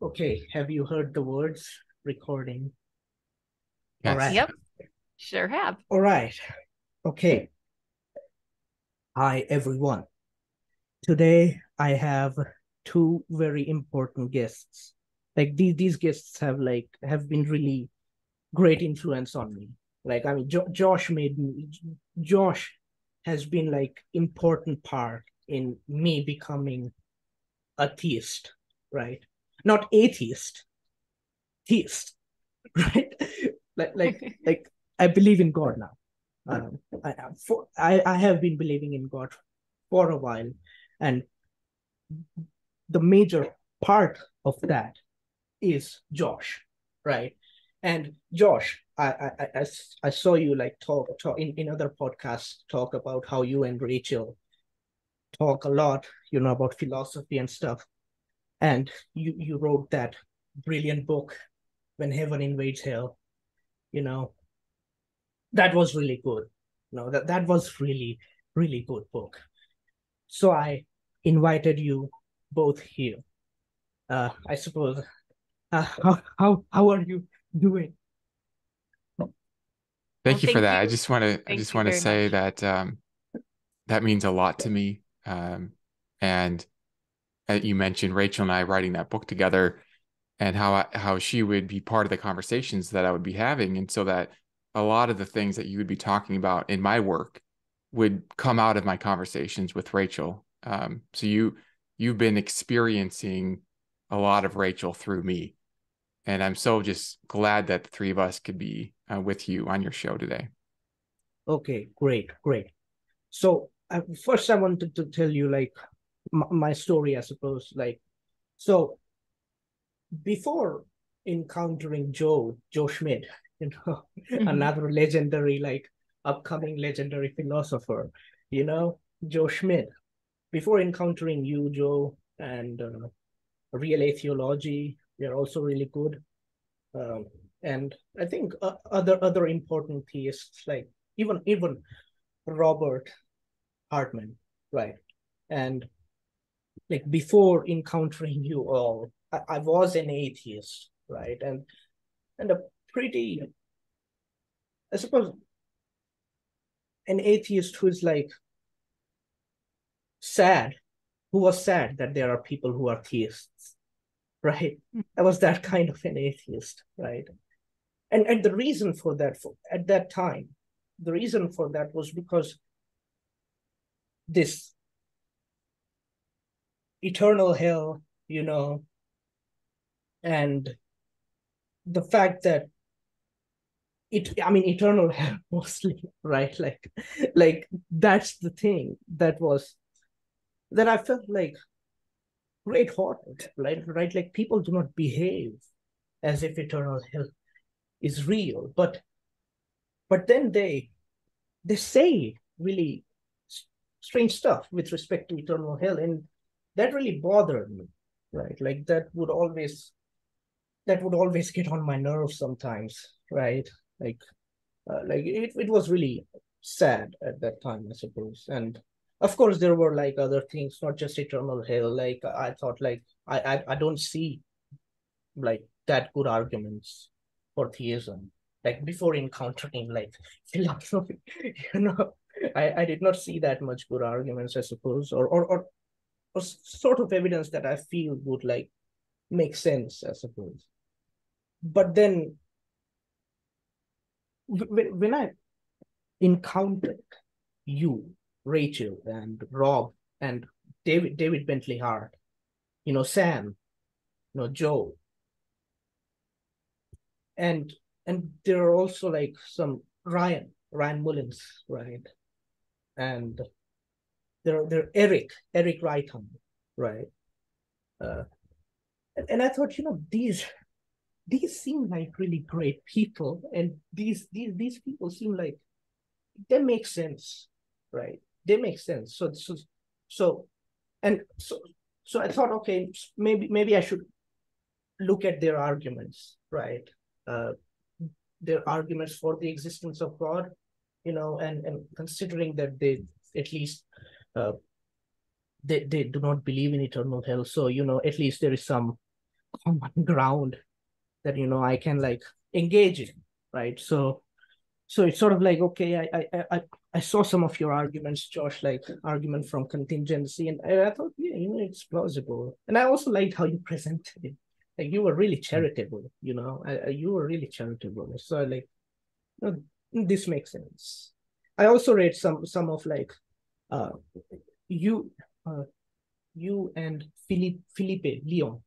Okay, have you heard the words recording? All Yes. right. Yep, sure have. All right. Okay. Hi, everyone. Today I have two very important guests. Like these guests have been really great influence on me. Like I mean, Josh made me. Josh has been like important part in me becoming a theist, right? Not atheist, theist, right? Like I believe in God now. I have been believing in God for a while, and the major part of that is Josh, right? And Josh, I saw you like talk in other podcasts talk about how you and Rachel talk a lot, about philosophy and stuff. And you wrote that brilliant book, When Heaven Invades Hell. You know, that was really good. That was really good book. So I invited you both here. I suppose. How are you doing? Well, Thank you for thank that. I you. just want to I Thank just you want to very say much. that that means a lot to me. And you mentioned Rachel and I writing that book together, and how she would be part of the conversations that I would be having, and so that a lot of the things that you would be talking about in my work would come out of my conversations with Rachel. So you've been experiencing a lot of Rachel through me, and I'm so just glad that the three of us could be with you on your show today. Okay, great, great. So first, I wanted to tell you like my story, I suppose. Like, so before encountering Joe Schmidt, you know, Mhm. another legendary, like upcoming legendary philosopher, you know, Joe Schmidt. Before encountering you, Joe, and real atheology, they're also really good. Um, and I think other important theists like even Robert Hartman, right? And like before encountering you all, I was an atheist, right? And a pretty, I suppose, an atheist who's like sad, who was sad that there are people who are theists, right? I was that kind of an atheist, right? And the reason for that, at that time, the reason for that was because this eternal hell, and the fact that I mean eternal hell mostly, right? Like that's the thing that I felt like great horror, right? Like people do not behave as if eternal hell is real, but then they say really strange stuff with respect to eternal hell, and that really bothered me, right? Like that would always get on my nerves sometimes, right? Like it was really sad at that time, I suppose. And of course there were like other things, not just eternal hell. Like I thought like I don't see like that good arguments for theism. Like before encountering like philosophy, you know, I did not see that much good arguments, I suppose, or sort of evidence that I feel would like make sense, I suppose. But then when I encountered you, Rachel, and Rob, and David Bentley Hart, Sam, Joe, and there are also like some Ryan Mullins, right? And there Eric Wrighton, right? Uh, and I thought, these seem like really great people, and these people seem like they make sense, right? They make sense. So and so I thought, okay, maybe I should look at their arguments, right? Uh, their arguments for the existence of God, and considering that they at least uh, they do not believe in eternal hell, so at least there is some common ground that, I can like engage in, right? So it's sort of like, okay, I saw some of your arguments, Josh, like argument from contingency, and I thought, yeah, it's plausible. And I also liked how you presented it. Like you were really charitable, you were really charitable. So like, this makes sense. I also read some of like uh you uh you and Philippe Leon,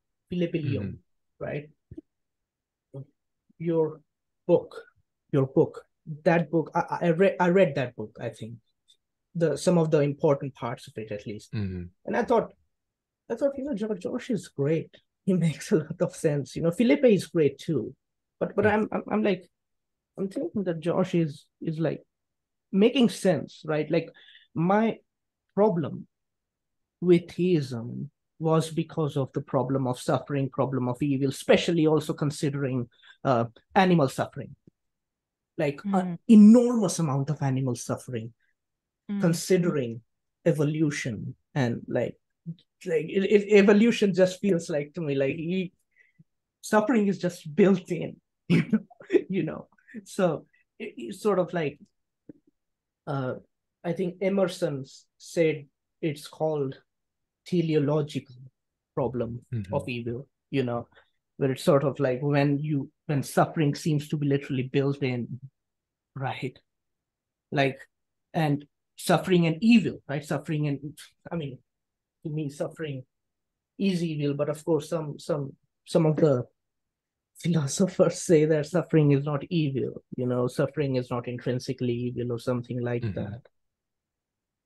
right? Your book, your book, that book, I read that book, I think some of the important parts of it at least. And I thought, Josh is great. He makes a lot of sense. Felipe is great too. But I'm like, I'm thinking that Josh is like making sense, right? Like my problem with theism was because of the problem of suffering, problem of evil, especially also considering animal suffering, like an enormous amount of animal suffering, considering evolution. And like evolution just feels like to me like suffering is just built in. you know so it's sort of like uh I think Emerson said it's called teleological problem of evil, where it's sort of like when suffering seems to be literally built in, right? Like, and suffering and evil, right? Suffering and, I mean, to me, suffering is evil, but of course, some of the philosophers say that suffering is not evil, suffering is not intrinsically evil or something like that.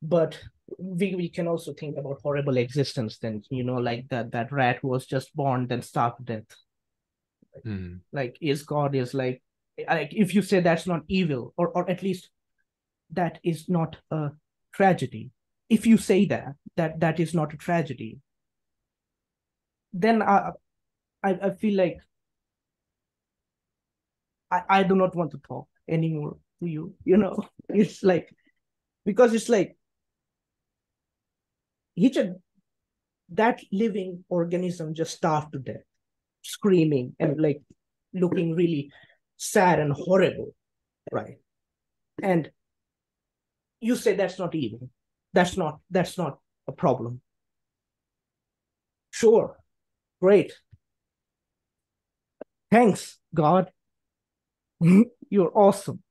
But we can also think about horrible existence then, like that rat was just born then starved to death. Like, is God is like if you say that's not evil, or at least that is not a tragedy, if you say that is not a tragedy, then I feel like I do not want to talk anymore to you. It's like, because it's like he just, that living organism just starved to death, screaming and like looking really sad and horrible, right? And you say that's not evil, that's not a problem. Sure, great, thanks God. You're awesome,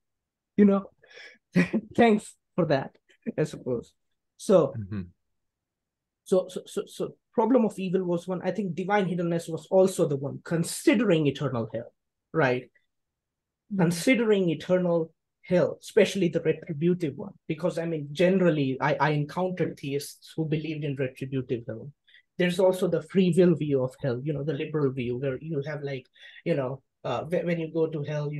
you know thanks for that, I suppose. So so problem of evil was one. I think divine hiddenness was also the one, considering eternal hell, right? Considering eternal hell, especially the retributive one, because I mean, generally, I encountered theists who believed in retributive hell. There's also the free will view of hell, the liberal view, where you have like, when you go to hell,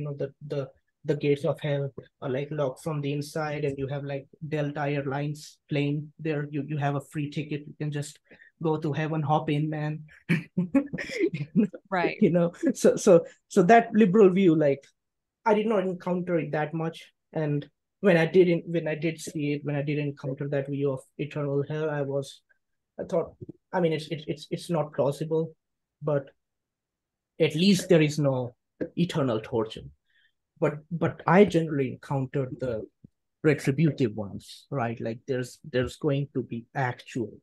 the gates of hell are like locked from the inside, and you have like Delta Airlines plane there. You have a free ticket. You can just go to heaven, hop in, man. Right. So that liberal view, like, I did not encounter it that much. And when I did see it, when I did encounter that view of eternal hell, I thought, I mean, it's not plausible, but at least there is no eternal torture. But I generally encountered the retributive ones, right? Like there's going to be actual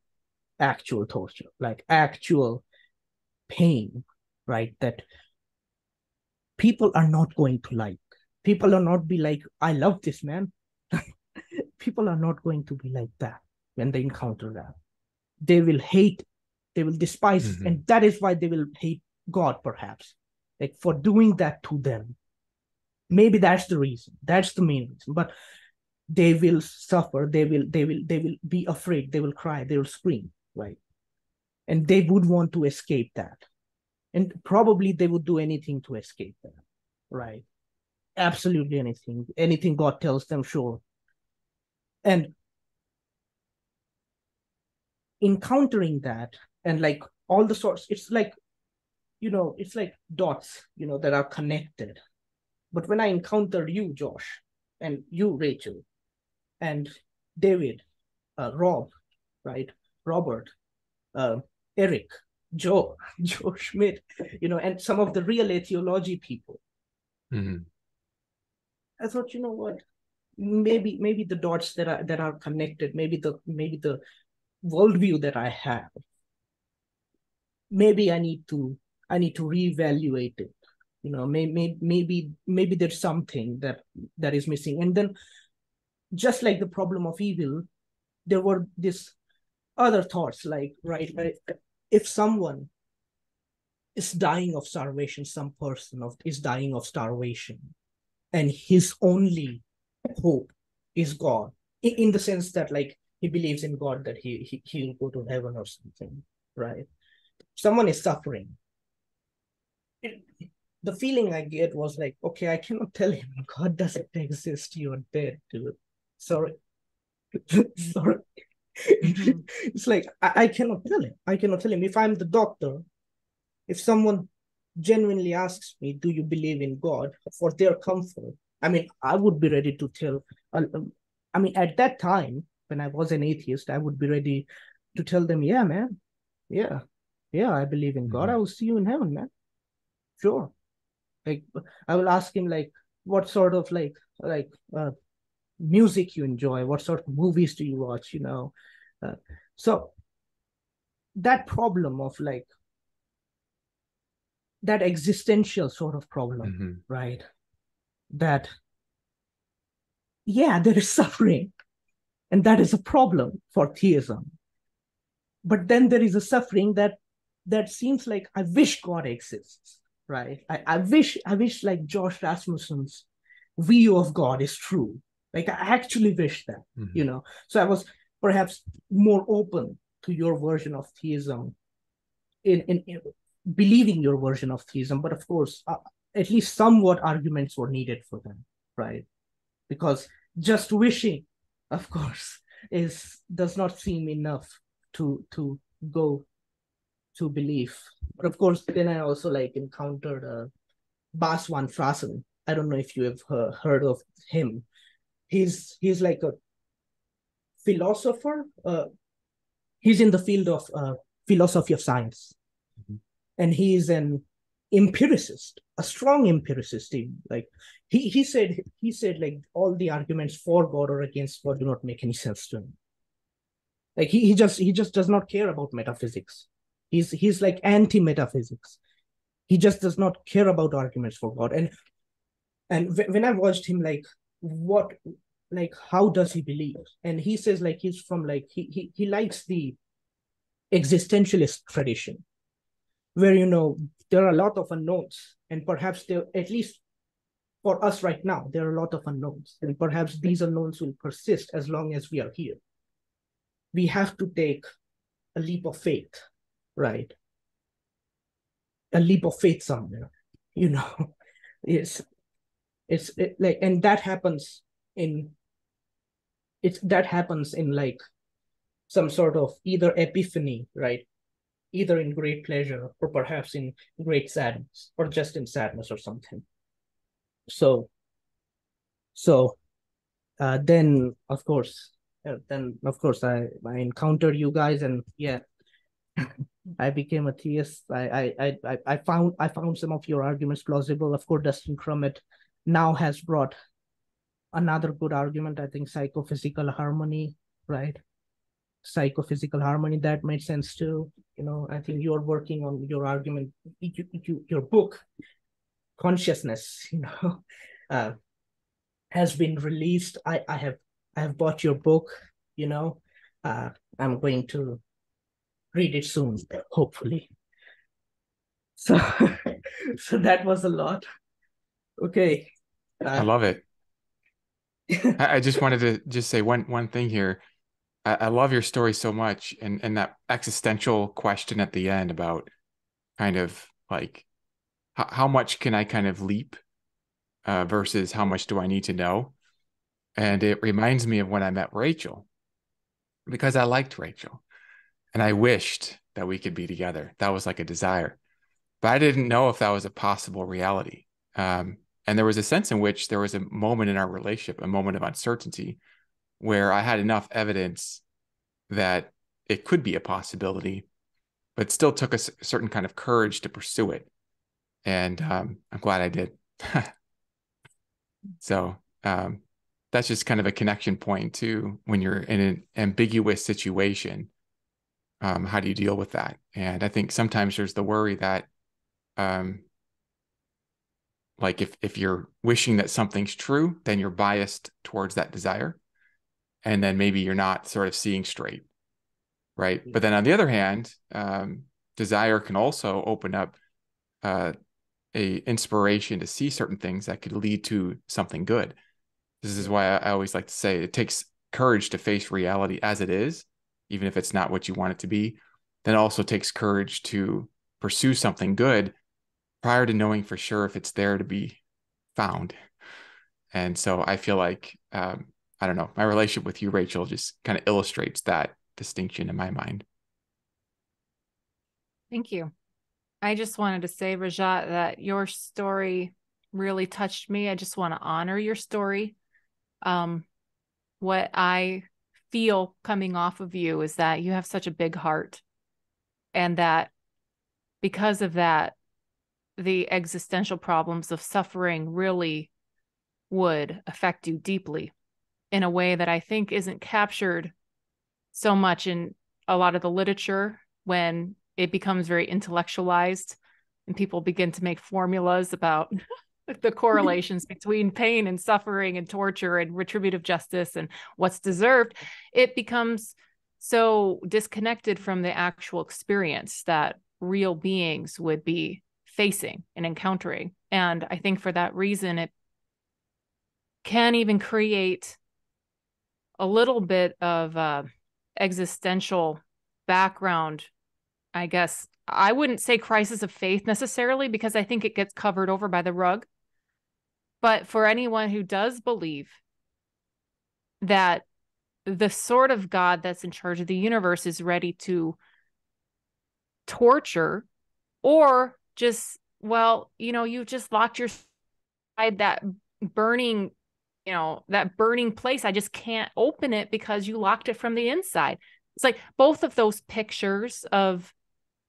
torture, like actual pain, right? That people are not going to like. People are not be like, I love this, man. People are not going to be like that when they encounter that. They will hate, they will despise, and that is why they will hate God, perhaps, like for doing that to them. Maybe that's the reason. That's the main reason. But they will suffer. They will be afraid. They will cry. They will scream, right? And they would want to escape that. And probably they would do anything to escape that, right? Absolutely anything. Anything God tells them, sure. And encountering that, and like all the sorts, it's like, it's like dots, that are connected. But when I encountered you, Josh, and you, Rachel, and David, Rob, right? Robert, Eric, Joe Schmidt, and some of the real theology people. Mm-hmm. I thought, what? Maybe the dots that are connected, maybe the worldview that I have, maybe I need to reevaluate it. Maybe there's something that is missing. And then, just like the problem of evil, there were these other thoughts, like, right, if someone is dying of starvation, some person is dying of starvation, and his only hope is God, in the sense that, like, he believes in God, that he'll go to heaven or something, right? Someone is suffering. It, the feeling I get was like, okay, I cannot tell him God doesn't exist. You're dead, dude. Sorry. Sorry. Mm-hmm. It's like, I cannot tell him. I cannot tell him. If I'm the doctor, if someone genuinely asks me, do you believe in God, for their comfort, I mean, I would be ready to tell. I mean, at that time, when I was an atheist, I would be ready to tell them, yeah, man. Yeah. Yeah, I believe in God. I will see you in heaven, man. Sure. Like, I will ask him, like, what sort of, like music you enjoy, what sort of movies do you watch, uh, so that problem of, like, that existential sort of problem, Mm-hmm. right, that, yeah, there is suffering, and that is a problem for theism. But then there is a suffering that seems like, I wish God exists, right? I wish like Josh Rasmussen's view of God is true. Like, I actually wish that, Mm-hmm. So I was perhaps more open to your version of theism, in believing your version of theism. But of course, at least somewhat arguments were needed for them, right? Because just wishing, of course, is does not seem enough to go to belief. But of course, then I also, like, encountered Bas van Frassen. I don't know if you have heard of him. He's like a philosopher. He's in the field of philosophy of science, Mm-hmm. and he's an empiricist, a strong empiricist. Like, he said, like, all the arguments for God or against God do not make any sense to him. Like, he just does not care about metaphysics. He's like anti-metaphysics. He just does not care about arguments for God. And when I watched him, like, what, like, how does he believe? And he says, like, he's from, like, he likes the existentialist tradition, where, there are a lot of unknowns, and perhaps there, at least for us right now, there are a lot of unknowns, and perhaps these unknowns will persist as long as we are here. We have to take a leap of faith, right? A leap of faith somewhere, you know. it's like, and in that happens in, like, some sort of either epiphany, right? Either in great pleasure, or perhaps in great sadness, or just in sadness or something. So so then of course I encountered you guys, and yeah, I became a theist. I found some of your arguments plausible. Of course, Dustin Crummett now has brought another good argument. I think psychophysical harmony, right? Psychophysical harmony, that made sense too. I think you're working on your argument. Your book, Consciousness, uh, has been released. I have bought your book. You know, uh, I'm going to read it soon, hopefully. So, so that was a lot. Okay. I Uh, love it. I just wanted to just say one thing here. I love your story so much, and that existential question at the end about kind of like how much can I kind of leap versus how much do I need to know? And it reminds me of when I met Rachel, because I liked Rachel and I wished that we could be together. That was like a desire, but I didn't know if that was a possible reality. And there was a sense in which there was a moment in our relationship, a moment of uncertainty, where I had enough evidence that it could be a possibility, but it still took a certain kind of courage to pursue it. And I'm glad I did. So that's just kind of a connection point to when you're in an ambiguous situation. How do you deal with that? And I think sometimes there's the worry that like if you're wishing that something's true, then you're biased towards that desire. And then maybe you're not sort of seeing straight, right? But then on the other hand, desire can also open up a inspiration to see certain things that could lead to something good. This is why I always like to say it takes courage to face reality as it is, even if it's not what you want it to be. Then it also takes courage to pursue something good prior to knowing for sure if it's there to be found. And so I feel like, I don't know, my relationship with you, Rachel, just kind of illustrates that distinction in my mind. Thank you. I just wanted to say, Rajat, that your story really touched me. I just want to honor your story. What I feel coming off of you is that you have such a big heart, and that because of that, the existential problems of suffering really would affect you deeply in a way that I think isn't captured so much in a lot of the literature when it becomes very intellectualized and people begin to make formulas about the correlations between pain and suffering and torture and retributive justice and what's deserved. It becomes so disconnected from the actual experience that real beings would be facing and encountering. And I think for that reason, it can even create a little bit of existential background. I guess I wouldn't say crisis of faith necessarily, because I think it gets covered over by the rug. But for anyone who does believe that the sort of God that's in charge of the universe is ready to torture, or just, well, you've just locked your side, that burning, that burning place. I just can't open it because you locked it from the inside. It's like both of those pictures of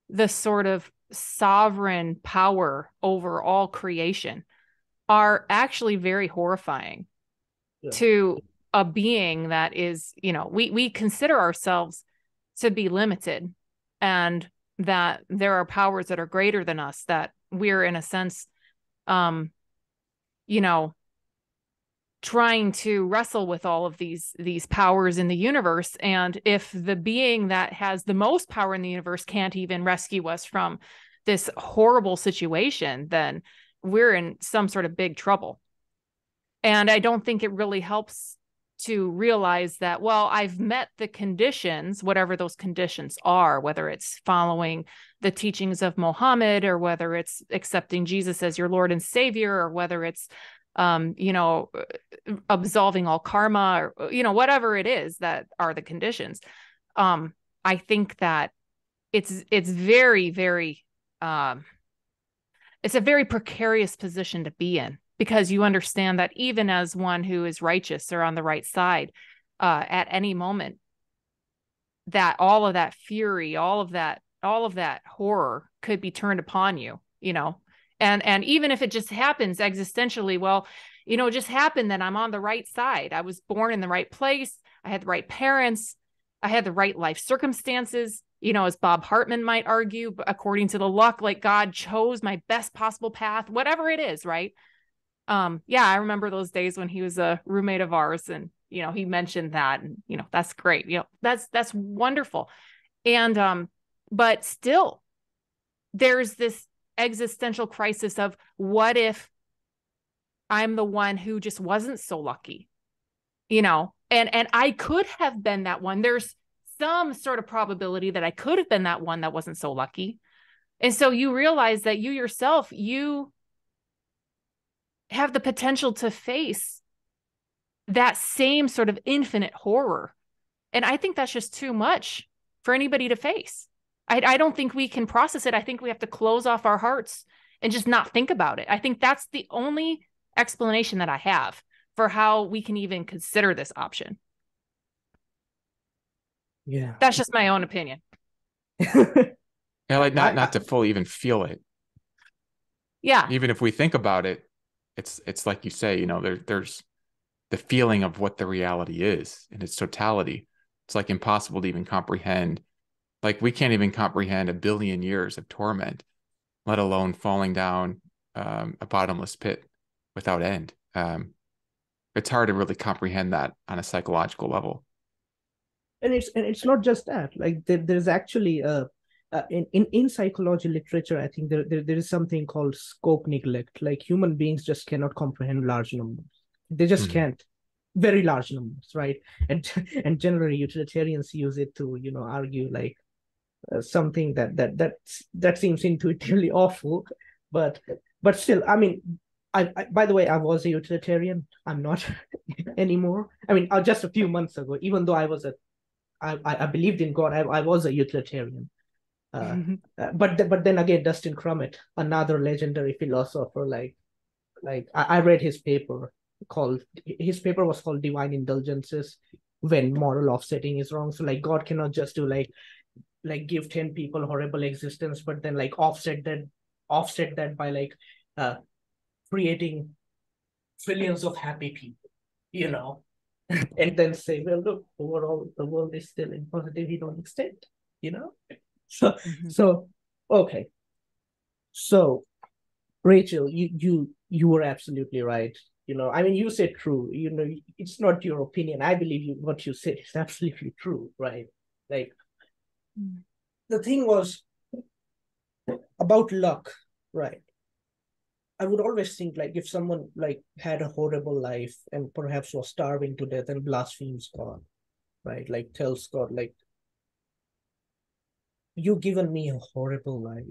the sort of sovereign power over all creation are actually very horrifying to a being that is, we consider ourselves to be limited, and that there are powers that are greater than us, that we're in a sense, trying to wrestle with all of these powers in the universe. And if the being that has the most power in the universe can't even rescue us from this horrible situation, then we're in some sort of big trouble. And I don't think it really helps to realize that, well, I've met the conditions, whatever those conditions are, whether it's following the teachings of Muhammad, or whether it's accepting Jesus as your Lord and Savior, or whether it's, absolving all karma, or, whatever it is that are the conditions. I think that it's very, very, it's a very precarious position to be in, because you understand that even as one who is righteous or on the right side, at any moment, that all of that fury, all of that horror could be turned upon you, and even if it just happens existentially, well, it just happened that I'm on the right side. I was born in the right place. I had the right parents. I had the right life circumstances, as Bob Hartman might argue, but according to the luck, like God chose my best possible path, whatever it is, right? I remember those days when he was a roommate of ours, and he mentioned that, and that's great. That's wonderful. And but still there's this existential crisis of, what if I'm the one who just wasn't so lucky, and I could have been that one. There's some sort of probability that I could have been that one that wasn't so lucky. And so you realize that you yourself, you have the potential to face that same sort of infinite horror. And I think that's just too much for anybody to face. I don't think we can process it. I think we have to close off our hearts and just not think about it. I think that's the only explanation that I have for how we can even consider this option. Yeah. That's just my own opinion. Yeah, like not to fully even feel it. Yeah. Even if we think about it, it's like you say, you know, there's the feeling of what the reality is in its totality. It's like impossible to even comprehend. Like we can't even comprehend a billion years of torment, let alone falling down a bottomless pit without end. It's hard to really comprehend that on a psychological level. And it's not just that. Like there's actually in psychology literature, I think there is something called scope neglect. Like human beings just cannot comprehend large numbers. They just can't. Very large numbers, right? And and generally utilitarians use it to, you know, argue like something that seems intuitively awful, but still, I mean, I by the way, I was a utilitarian. I'm not anymore. I mean, just a few months ago, even though I believed in God, I was a utilitarian. But then again, Dustin Crummett, another legendary philosopher, I read his paper was called Divine Indulgences, when moral offsetting is wrong. So like God cannot just do like give 10 people horrible existence, but then like offset that by like creating trillions of happy people, you know, and then say, well, look, overall the world is still in positive hedonic extent, you know. So so okay. So Rachel, you were absolutely right. You know, I mean, you said true. You know, it's not your opinion. I believe what you said is absolutely true, right? Like the thing was about luck, right? I would always think like if someone like had a horrible life and perhaps was starving to death and blasphemes God, right? Like tells God, like, you've given me a horrible life,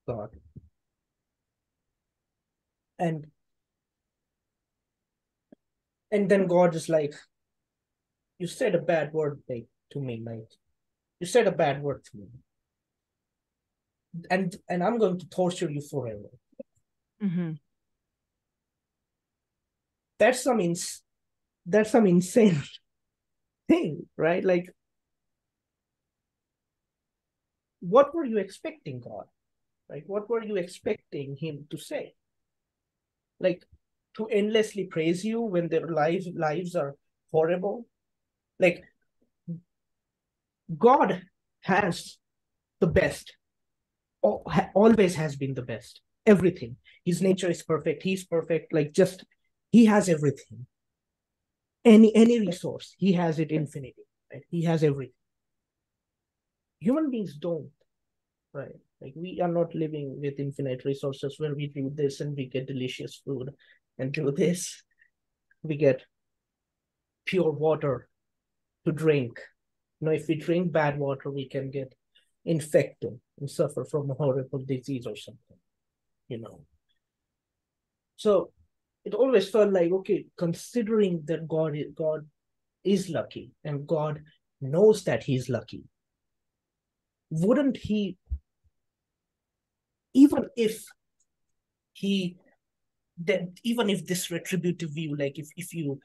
God. And then God is like, you said a bad word like, to me, like you said a bad word to me. And I'm going to torture you forever. That's some insane thing, right? Like, what were you expecting, God? Right? What were you expecting him to say? Like, to endlessly praise you when their lives are horrible? Like, God has the best, always has been the best. Everything. His nature is perfect. He's perfect. Like, just he has everything. Any resource, he has it infinity. Right? He has everything. Human beings don't, right? Like we are not living with infinite resources where we do this and we get delicious food, and do this, we get pure water to drink. You know, if we drink bad water, we can get infected and suffer from a horrible disease or something, you know. So it always felt like, okay, considering that God is lucky and God knows that he's lucky, wouldn't he, even if he that even if this retributive view, like if you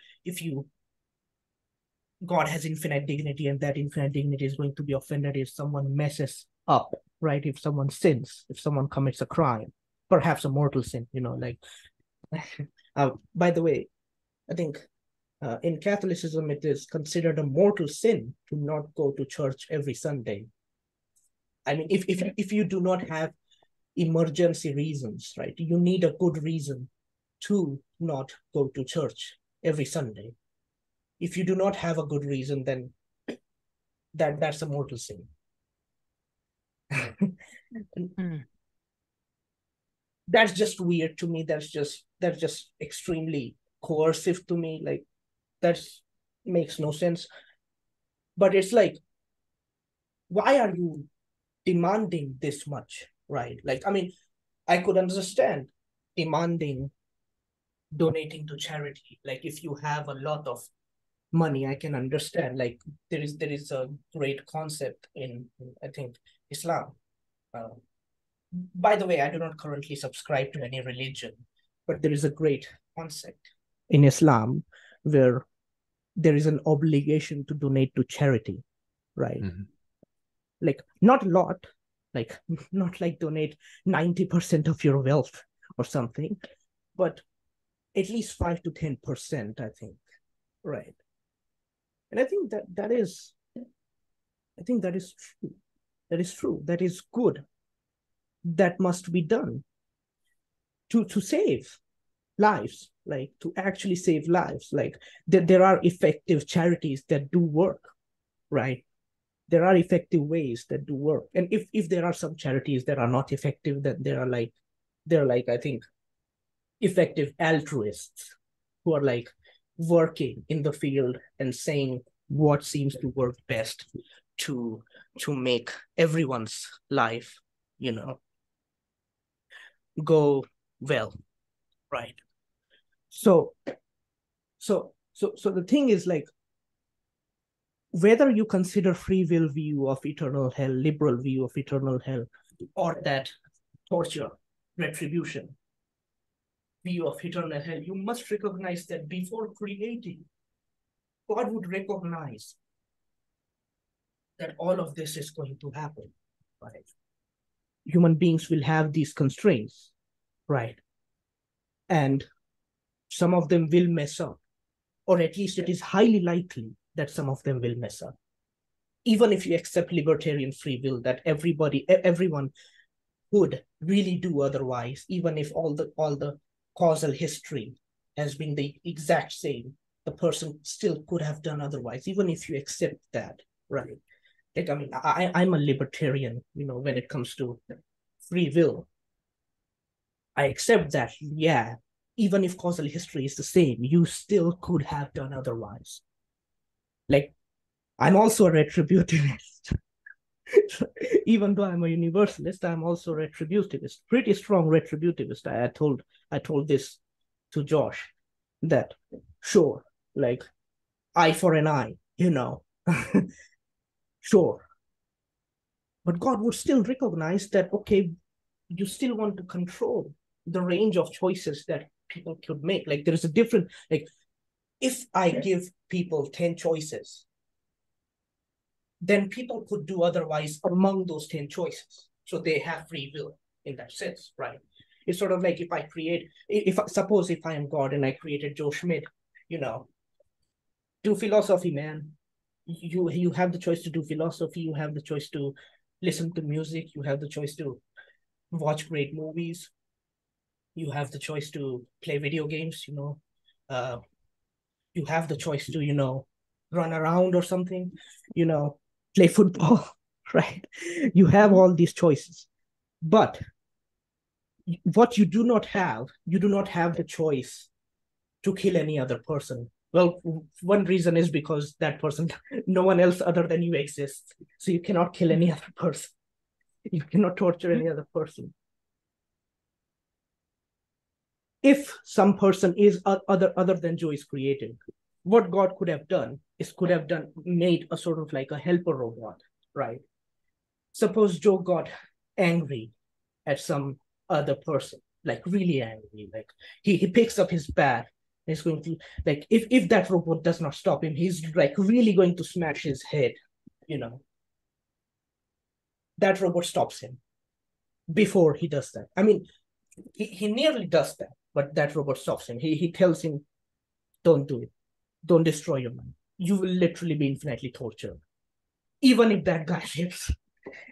God has infinite dignity and that infinite dignity is going to be offended if someone messes up, right? If someone sins, if someone commits a crime, perhaps a mortal sin, you know, like by the way, I think in Catholicism it is considered a mortal sin to not go to church every Sunday. I mean, if you do not have emergency reasons, right? You need a good reason to not go to church every Sunday. If you do not have a good reason, then that's a mortal sin. That's just weird to me. That's just extremely coercive to me. Like that makes no sense. But it's like, why are you demanding this much, right? Like, I mean, I could understand demanding donating to charity. Like if you have a lot of money, I can understand. Like there is a great concept in I think Islam. By the way, I do not currently subscribe to any religion, but there is a great concept in Islam where there is an obligation to donate to charity, right? Like not a lot, Like, not like donate 90% of your wealth or something, but at least 5 to 10%, I think. Right. And I think that is true. That is true. That is good. That must be done to save lives, like to actually save lives. Like there are effective charities that do work, right? There are effective ways that do work. And if there are some charities that are not effective, then they're like, I think, effective altruists who are like working in the field and saying what seems to work best to make everyone's life, go well, right? So the thing is, like, whether you consider free will view of eternal hell, liberal view of eternal hell, or that torture, retribution view of eternal hell, you must recognize that before creating, God would recognize that all of this is going to happen, right? Human beings will have these constraints, right? And some of them will mess up, or at least it is highly likely that some of them will mess up. Even if you accept libertarian free will, that everyone would really do otherwise, even if all the causal history has been the exact same, the person still could have done otherwise, even if you accept that, right? Like, I mean, I'm a libertarian, when it comes to free will. I accept that, yeah, even if causal history is the same, you still could have done otherwise. Like, I'm also a retributivist. Even though I'm a universalist, I'm also a retributivist, pretty strong retributivist. I told this to Josh, that sure, like, eye for an eye, sure. But God would still recognize that, okay, you still want to control the range of choices that people could make. Like, there is a different, like, if I give people 10 choices, then people could do otherwise among those 10 choices. So they have free will in that sense, right? It's sort of like suppose if I am God and I created Joe Schmidt, do philosophy, man. You have the choice to do philosophy. You have the choice to listen to music. You have the choice to watch great movies. You have the choice to play video games, you have the choice to, run around or something, play football, right? You have all these choices. But what you do not have the choice to kill any other person. Well, one reason is because that person, no one else other than you exists. So you cannot kill any other person. You cannot torture any other person. If some person is other than Joe is created, what God could have done is made a sort of like a helper robot, right? Suppose Joe got angry at some other person, like really angry, like he picks up his bat and he's going to, like, if that robot does not stop him, he's like really going to smash his head, that robot stops him before he does that. I mean, he nearly does that, but that robot stops him. He tells him, don't do it. Don't destroy your mind. You will literally be infinitely tortured. Even if that guy lives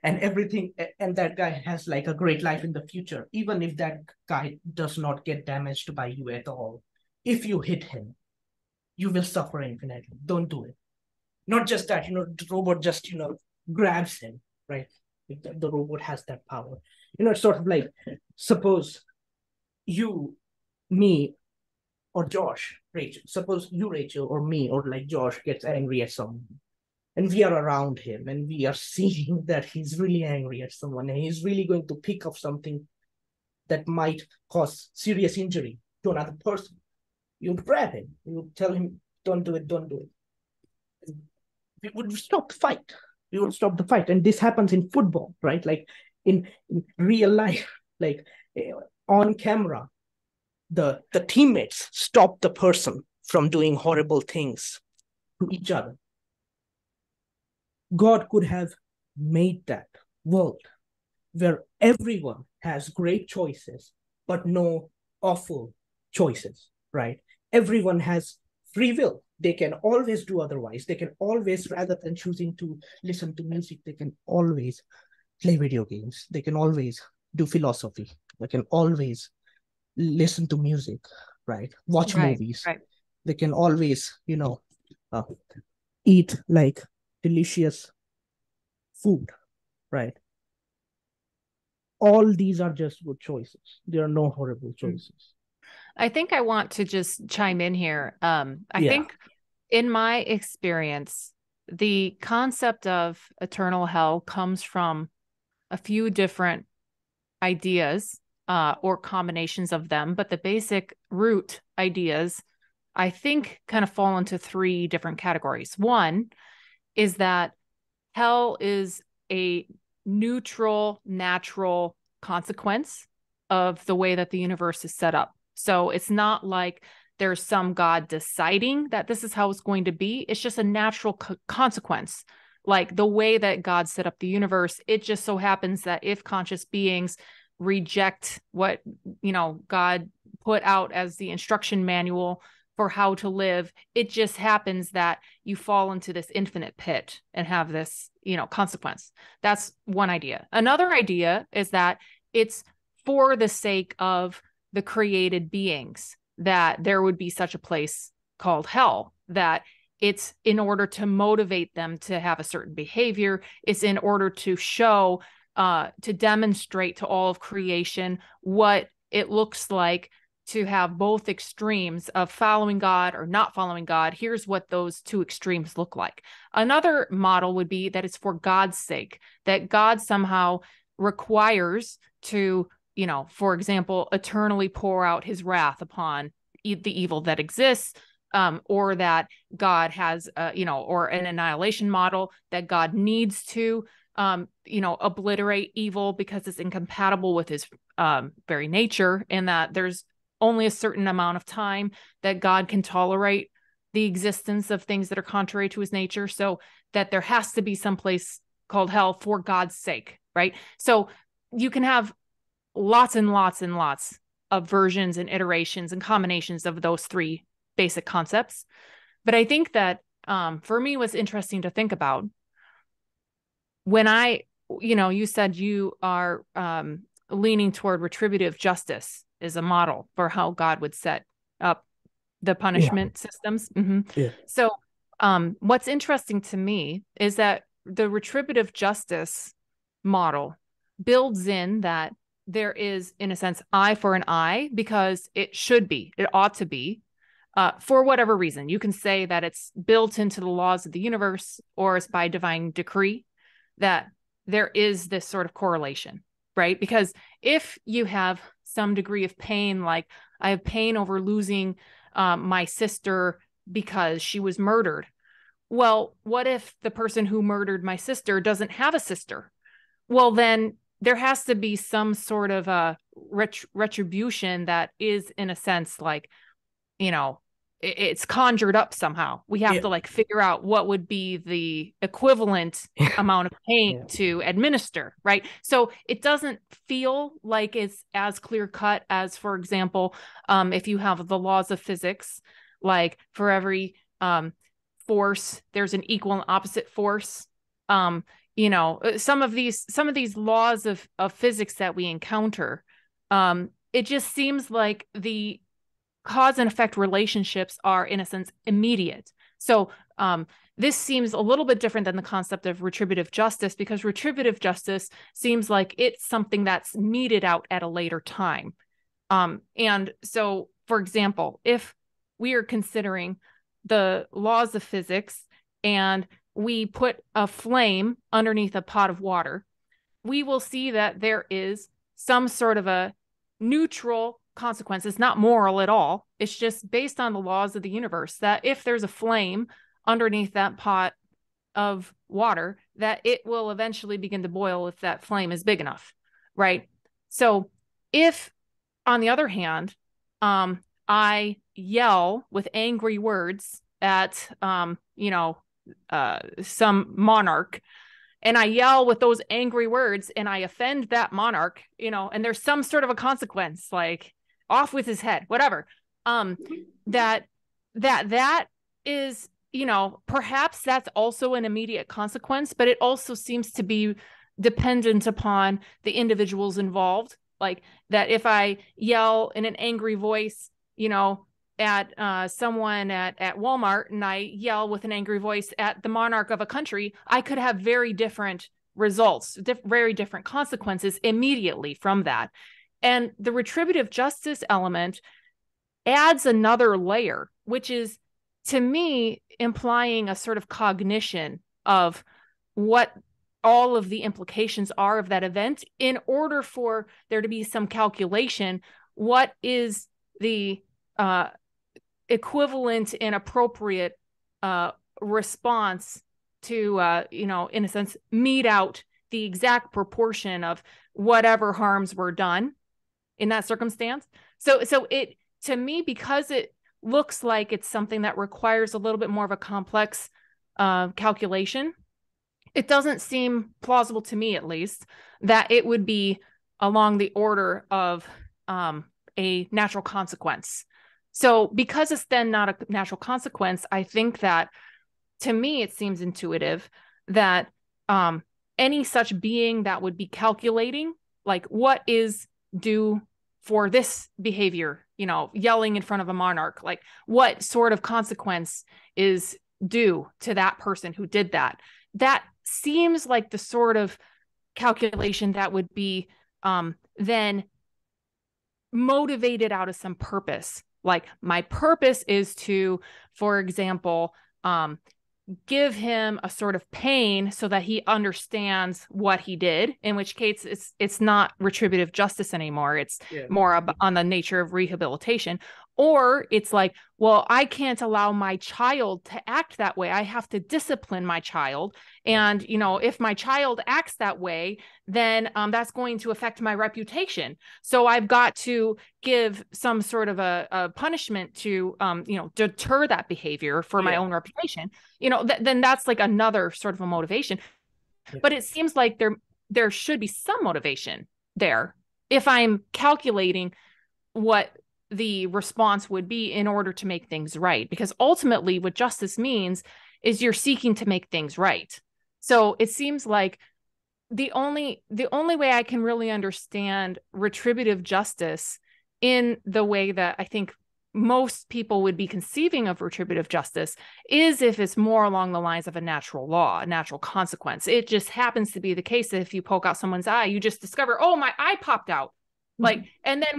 and everything, and that guy has like a great life in the future, even if that guy does not get damaged by you at all, if you hit him, you will suffer infinitely. Don't do it. Not just that, the robot just, grabs him, right? The robot has that power. It's sort of like, suppose you, me, or Josh, Rachel. Suppose you, Rachel, or me, or like Josh gets angry at someone, and we are around him, and we are seeing that he's really angry at someone, and he's really going to pick up something that might cause serious injury to another person. You'd grab him. You tell him, don't do it, don't do it. We would stop the fight. We would stop the fight. And this happens in football, right? Like in real life, like on camera, the teammates stop the person from doing horrible things to each other. God could have made that world where everyone has great choices, but no awful choices, right? Everyone has free will. They can always do otherwise. They can always, rather than choosing to listen to music, they can always play video games. They can always do philosophy. They can always listen to music, right? Watch movies. Right. They can always, eat like delicious food, right? All these are just good choices. There are no horrible choices. I think I want to just chime in here. I think in my experience, the concept of eternal hell comes from a few different ideas or combinations of them, but the basic root ideas, I think, kind of fall into three different categories. One is that hell is a neutral, natural consequence of the way that the universe is set up. So it's not like there's some God deciding that this is how it's going to be. It's just a natural consequence. Like the way that God set up the universe, it just so happens that if conscious beings reject what, God put out as the instruction manual for how to live, it just happens that you fall into this infinite pit and have this, consequence. That's one idea. Another idea is that it's for the sake of the created beings that there would be such a place called hell, that it's in order to motivate them to have a certain behavior. It's in order to show, to demonstrate to all of creation what it looks like to have both extremes of following God or not following God. Here's what those two extremes look like. Another model would be that it's for God's sake, that God somehow requires to, for example, eternally pour out his wrath upon the evil that exists, or that God has, or an annihilation model that God needs to, obliterate evil because it's incompatible with his very nature, and that there's only a certain amount of time that God can tolerate the existence of things that are contrary to his nature, so that there has to be some place called hell for God's sake, right? So you can have lots and lots and lots of versions and iterations and combinations of those three basic concepts. But I think that for me, what's interesting to think about when you said you are leaning toward retributive justice is a model for how God would set up the punishment systems. Mm-hmm. Yeah. So what's interesting to me is that the retributive justice model builds in that there is, in a sense, eye for an eye, because it should be, it ought to be, for whatever reason. You can say that it's built into the laws of the universe, or it's by divine decree, that there is this sort of correlation, right? Because if you have some degree of pain, like I have pain over losing my sister because she was murdered. Well, what if the person who murdered my sister doesn't have a sister? Well, then there has to be some sort of a retribution that is, in a sense, like, it's conjured up somehow. We have to figure out what would be the equivalent amount of pain to administer, right? So it doesn't feel like it's as clear cut as, for example, if you have the laws of physics, like for every force, there's an equal and opposite force. Some of these laws of physics that we encounter, it just seems like the cause and effect relationships are, in a sense, immediate. So this seems a little bit different than the concept of retributive justice, because retributive justice seems like it's something that's meted out at a later time. And so, for example, if we are considering the laws of physics and we put a flame underneath a pot of water, we will see that there is some sort of a neutral consequence. It's not moral at all. It's just based on the laws of the universe, that if there's a flame underneath that pot of water, that it will eventually begin to boil if that flame is big enough, right? So if, on the other hand, I yell with angry words at, some monarch, and I yell with those angry words and I offend that monarch, and there's some sort of a consequence, like off with his head, whatever, that is, perhaps that's also an immediate consequence, but it also seems to be dependent upon the individuals involved. Like that if I yell in an angry voice, at someone at Walmart, and I yell with an angry voice at the monarch of a country, I could have very different results, very different consequences immediately from that. And the retributive justice element adds another layer, which is, to me, implying a sort of cognition of what all of the implications are of that event in order for there to be some calculation. What is the equivalent and appropriate response to, in a sense, mete out the exact proportion of whatever harms were done in that circumstance. So it, to me, because it looks like it's something that requires a little bit more of a complex calculation, it doesn't seem plausible to me, at least, that it would be along the order of a natural consequence. So because it's then not a natural consequence, I think that, to me, it seems intuitive that any such being that would be calculating, like, what is due for this behavior, yelling in front of a monarch, like what sort of consequence is due to that person who did that. That seems like the sort of calculation that would be then motivated out of some purpose. Like, my purpose is to, for example, give him a sort of pain so that he understands what he did, in which case it's not retributive justice anymore. It's more on the nature of rehabilitation. Or it's like, well, I can't allow my child to act that way. I have to discipline my child. And, if my child acts that way, then that's going to affect my reputation. So I've got to give some sort of a punishment to, deter that behavior for my own reputation. Then that's like another sort of a motivation. But it seems like there should be some motivation there if I'm calculating what the response would be in order to make things right. Because ultimately what justice means is you're seeking to make things right. So it seems like the only way I can really understand retributive justice in the way that I think most people would be conceiving of retributive justice is if it's more along the lines of a natural law, a natural consequence. It just happens to be the case that if you poke out someone's eye, you just discover, oh, my eye popped out. Like, and then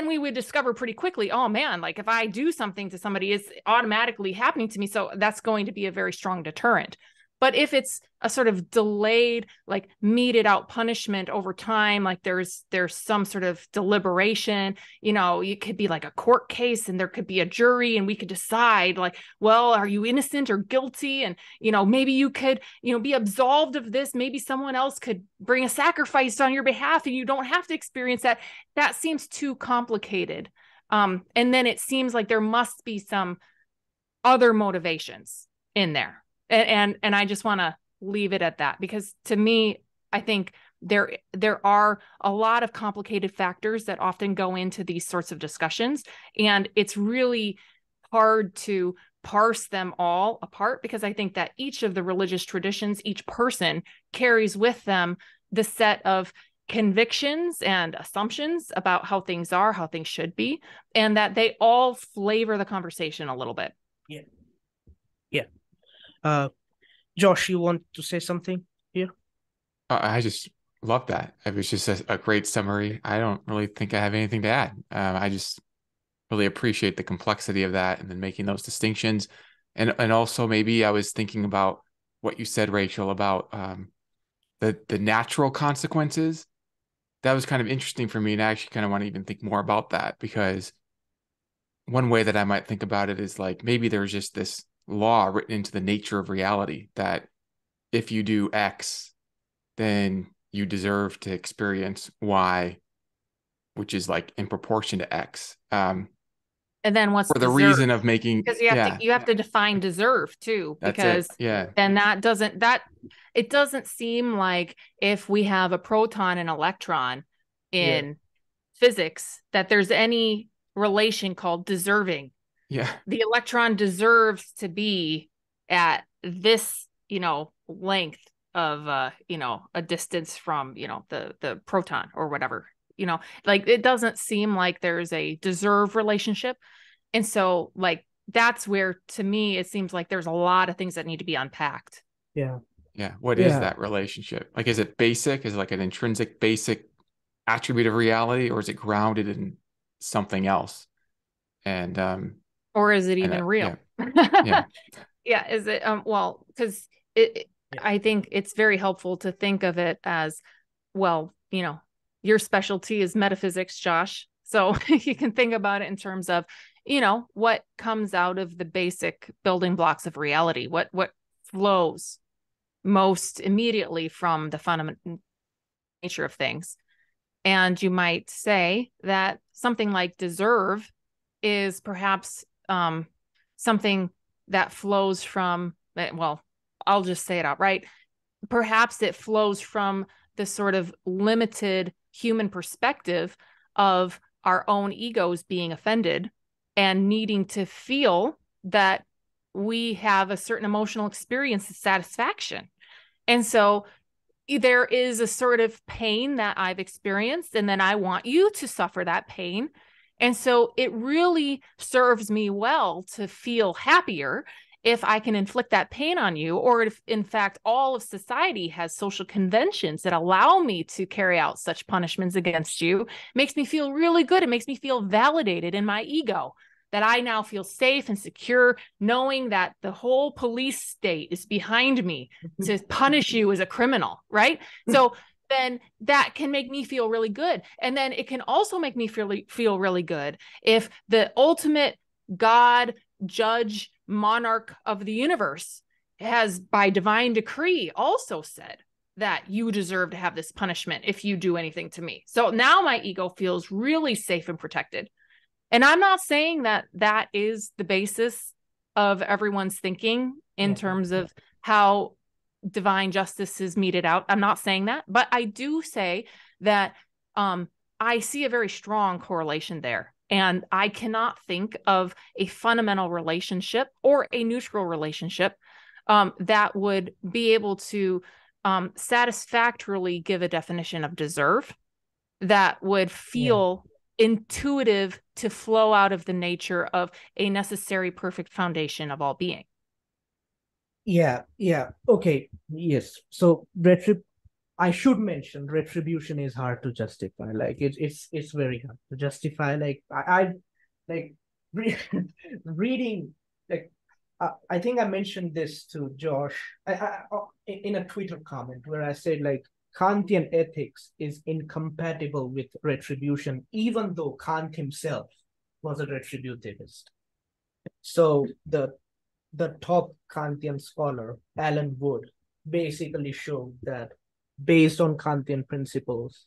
we would discover pretty quickly, oh man, like if I do something to somebody, it's automatically happening to me. So that's going to be a very strong deterrent. But if it's a sort of delayed, like meted out punishment over time, like there's some sort of deliberation, it could be like a court case and there could be a jury and we could decide like, well, are you innocent or guilty? And, maybe you could, be absolved of this. Maybe someone else could bring a sacrifice on your behalf and you don't have to experience that. That seems too complicated. And then it seems like there must be some other motivations in there. And I just want to leave it at that, because to me, I think there are a lot of complicated factors that often go into these sorts of discussions, and it's really hard to parse them all apart, because I think that each of the religious traditions, each person carries with them the set of convictions and assumptions about how things are, how things should be, and that they all flavor the conversation a little bit. Josh, you want to say something here? I just love that. It was just a great summary. I don't really think I have anything to add. I just really appreciate the complexity of that and then making those distinctions. And also maybe I was thinking about what you said, Rachel, about the natural consequences. That was kind of interesting for me. And I actually kind of want to even think more about that, because one way that I might think about it is like, maybe there's just this law written into the nature of reality that if you do X, then you deserve to experience Y, which is like in proportion to X. And then what's for the deserve? reason of making, Because you have to define deserve too, because then it doesn't seem like if we have a proton and electron in physics that there's any relation called deserving. Yeah. The electron deserves to be at this, length of a distance from, the proton or whatever, like it doesn't seem like there's a deserve relationship. And so like that's where, to me, it seems like there's a lot of things that need to be unpacked. Yeah. What is that relationship? Like, is it basic? Is it like an intrinsic basic attribute of reality, or is it grounded in something else? And or is it even real? Yeah. Is it well, because I think it's very helpful to think of it as, well, your specialty is metaphysics, Josh. So you can think about it in terms of, what comes out of the basic building blocks of reality, what flows most immediately from the fundamental nature of things. And you might say that something like deserve is perhaps something that flows from, well, I'll just say it outright. Perhaps it flows from the sort of limited human perspective of our own egos being offended and needing to feel that we have a certain emotional experience of satisfaction. And so there is a sort of pain that I've experienced, and then I want you to suffer that pain. And so it really serves me well to feel happier if I can inflict that pain on you, or if in fact all of society has social conventions that allow me to carry out such punishments against you. It makes me feel really good. It makes me feel validated in my ego, that I now feel safe and secure knowing that the whole police state is behind me to punish you as a criminal, right? So then that can make me feel really good. And then it can also make me feel really good if the ultimate God, judge, monarch of the universe has, by divine decree, also said that you deserve to have this punishment if you do anything to me. So now my ego feels really safe and protected. And I'm not saying that that is the basis of everyone's thinking in terms of how divine justice is meted out. I'm not saying that, but I do say that I see a very strong correlation there. And I cannot think of a fundamental relationship or a neutral relationship that would be able to satisfactorily give a definition of deserve that would feel intuitive to flow out of the nature of a necessary perfect foundation of all being. Okay, yes. So I should mention retribution is hard to justify. Like it's very hard to justify. Like I like reading, like I think I mentioned this to Josh in a Twitter comment where I said like Kantian ethics is incompatible with retribution, even though Kant himself was a retributivist. So the top Kantian scholar, Alan Wood, basically showed that based on Kantian principles,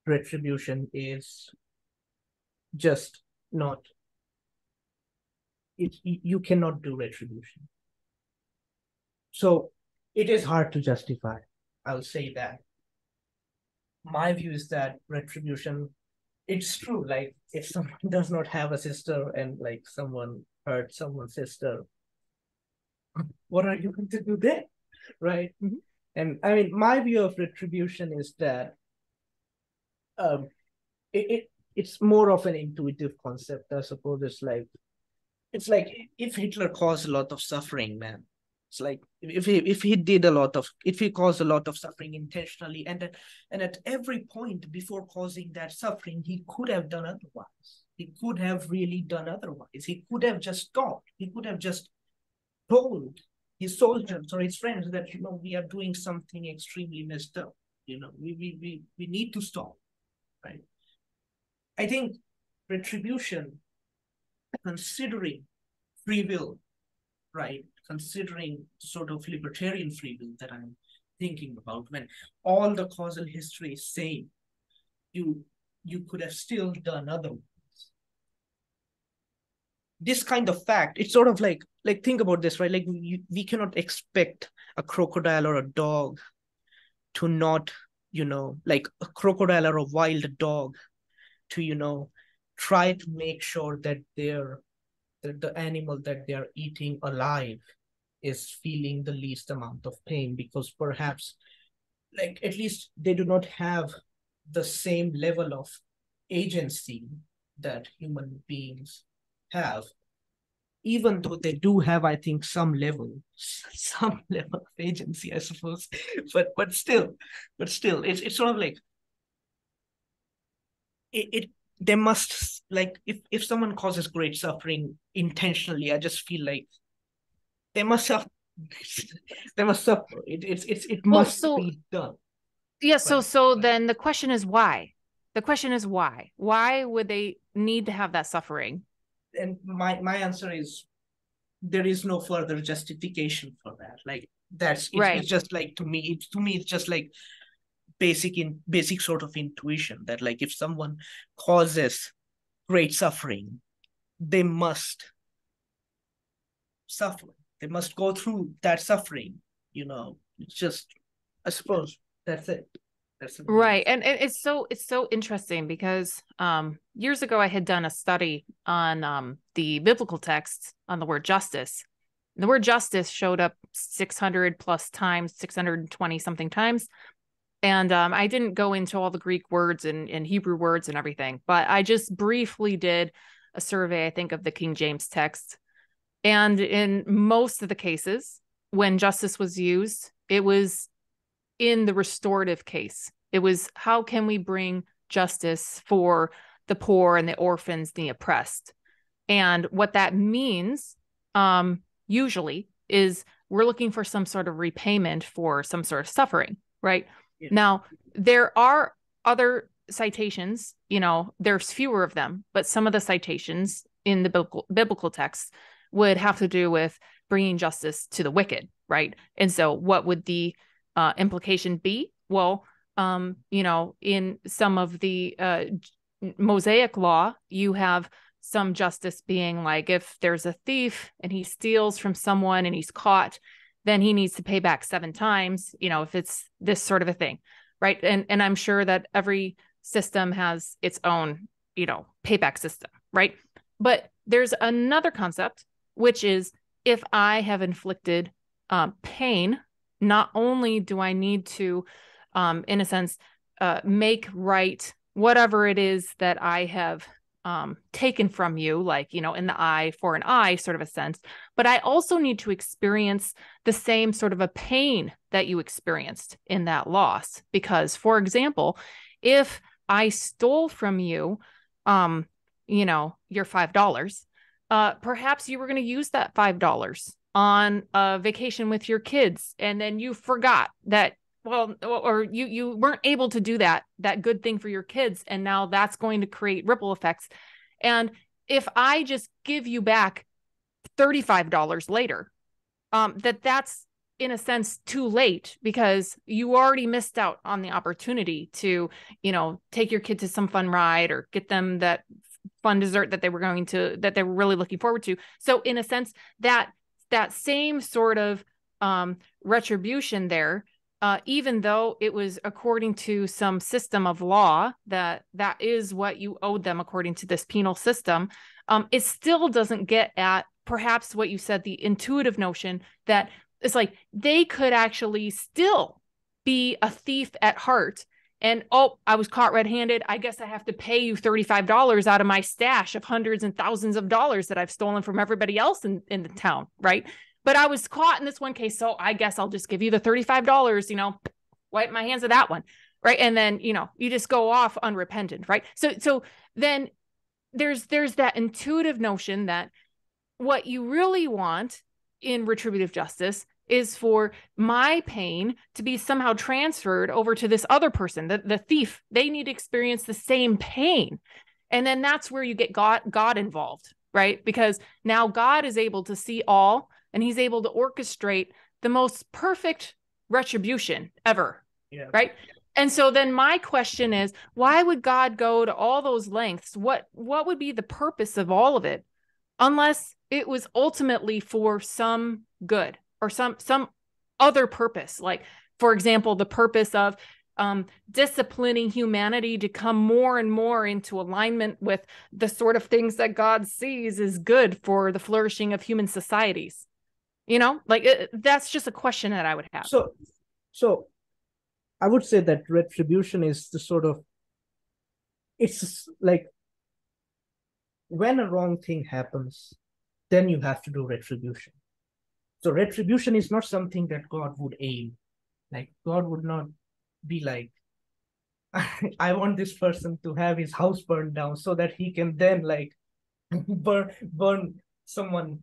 retribution is just not, you cannot do retribution. So it is hard to justify. I'll say that. My view is that retribution, it's true. Like if someone does not have a sister and like someone hurt someone's sister, what are you going to do there? Right? Mm-hmm. And I mean, my view of retribution is that it's more of an intuitive concept. I suppose it's like if Hitler caused a lot of suffering, man. It's like if he caused a lot of suffering intentionally, and at every point before causing that suffering, he could have done otherwise. He could have really done otherwise. He could have just stopped. He could have just told his soldiers or his friends that we are doing something extremely messed up. We need to stop, right? I think retribution, considering free will, right? Considering sort of libertarian free will that I'm thinking about, when all the causal history is same, you could have still done otherwise. this kind of fact, it's sort of like think about this, right? Like we cannot expect a crocodile or a dog to not, like a crocodile or a wild dog to, try to make sure that the animal that they are eating alive is feeling the least amount of pain, because perhaps, like, at least they do not have the same level of agency that human beings have, even though they do have, I think, some level of agency, I suppose. But still, it's sort of like it they must, like, if someone causes great suffering intentionally, I just feel like they must suffer. They must suffer. It must be done. Yeah. So then the question is why? The question is why? Why would they need to have that suffering? And my answer is there is no further justification for that. Like it's just like, to me it's just like basic sort of intuition that, like, if someone causes great suffering, they must suffer. They must go through that suffering. It's just, I suppose that's it. Right. And it's so interesting because years ago I had done a study on the biblical texts on the word justice. And the word justice showed up 600 plus times, 620 something times. And I didn't go into all the Greek words and Hebrew words and everything, but I just briefly did a survey, I think, of the King James text. And in most of the cases, when justice was used, it was in the restorative case. It was, how can we bring justice for the poor and the orphans, the oppressed? And what that means, usually, is we're looking for some sort of repayment for some sort of suffering, right? Yeah. Now, there are other citations, there's fewer of them, but some of the citations in the biblical text would have to do with bringing justice to the wicked, right? And so what would the implication be? Well, in some of the Mosaic law, you have some justice being like, if there's a thief and he steals from someone and he's caught, then he needs to pay back 7 times, if it's this sort of a thing, right? And I'm sure that every system has its own, payback system, right? But there's another concept, which is, if I have inflicted pain, not only do I need to, in a sense, make right whatever it is that I have taken from you, like, in the eye for an eye sort of a sense, but I also need to experience the same sort of a pain that you experienced in that loss. Because, for example, if I stole from you, your $5, perhaps you were going to use that $5 on a vacation with your kids, and then you forgot that, or you weren't able to do that good thing for your kids, and now that's going to create ripple effects. And if I just give you back $35 later, that's in a sense too late, because you already missed out on the opportunity to, take your kid to some fun ride or get them that fun dessert that they were really looking forward to. So in a sense, that same sort of retribution there, even though it was according to some system of law that is what you owed them according to this penal system, it still doesn't get at perhaps what you said, the intuitive notion that it's like they could actually still be a thief at heart. And, I was caught red-handed. I guess I have to pay you $35 out of my stash of hundreds and thousands of dollars that I've stolen from everybody else in the town, right? But I was caught in this one case, so I guess I'll just give you the $35, wipe my hands of that one, right? And then, you just go off unrepentant, right? So then there's that intuitive notion that what you really want in retributive justice is for my pain to be somehow transferred over to this other person, the thief. They need to experience the same pain. And then that's where you get God involved, right? Because now God is able to see all, and he's able to orchestrate the most perfect retribution ever, right? And so then my question is, why would God go to all those lengths? What would be the purpose of all of it unless it was ultimately for some good or some other purpose. Like, for example, the purpose of disciplining humanity to come more and more into alignment with the sort of things that God sees as good for the flourishing of human societies. You know, like that's just a question that I would have. So I would say that retribution is the sort of, it's like when a wrong thing happens, then you have to do retribution. So retribution is not something that God would aim. Like God would not be like, I want this person to have his house burned down so that he can then like burn someone,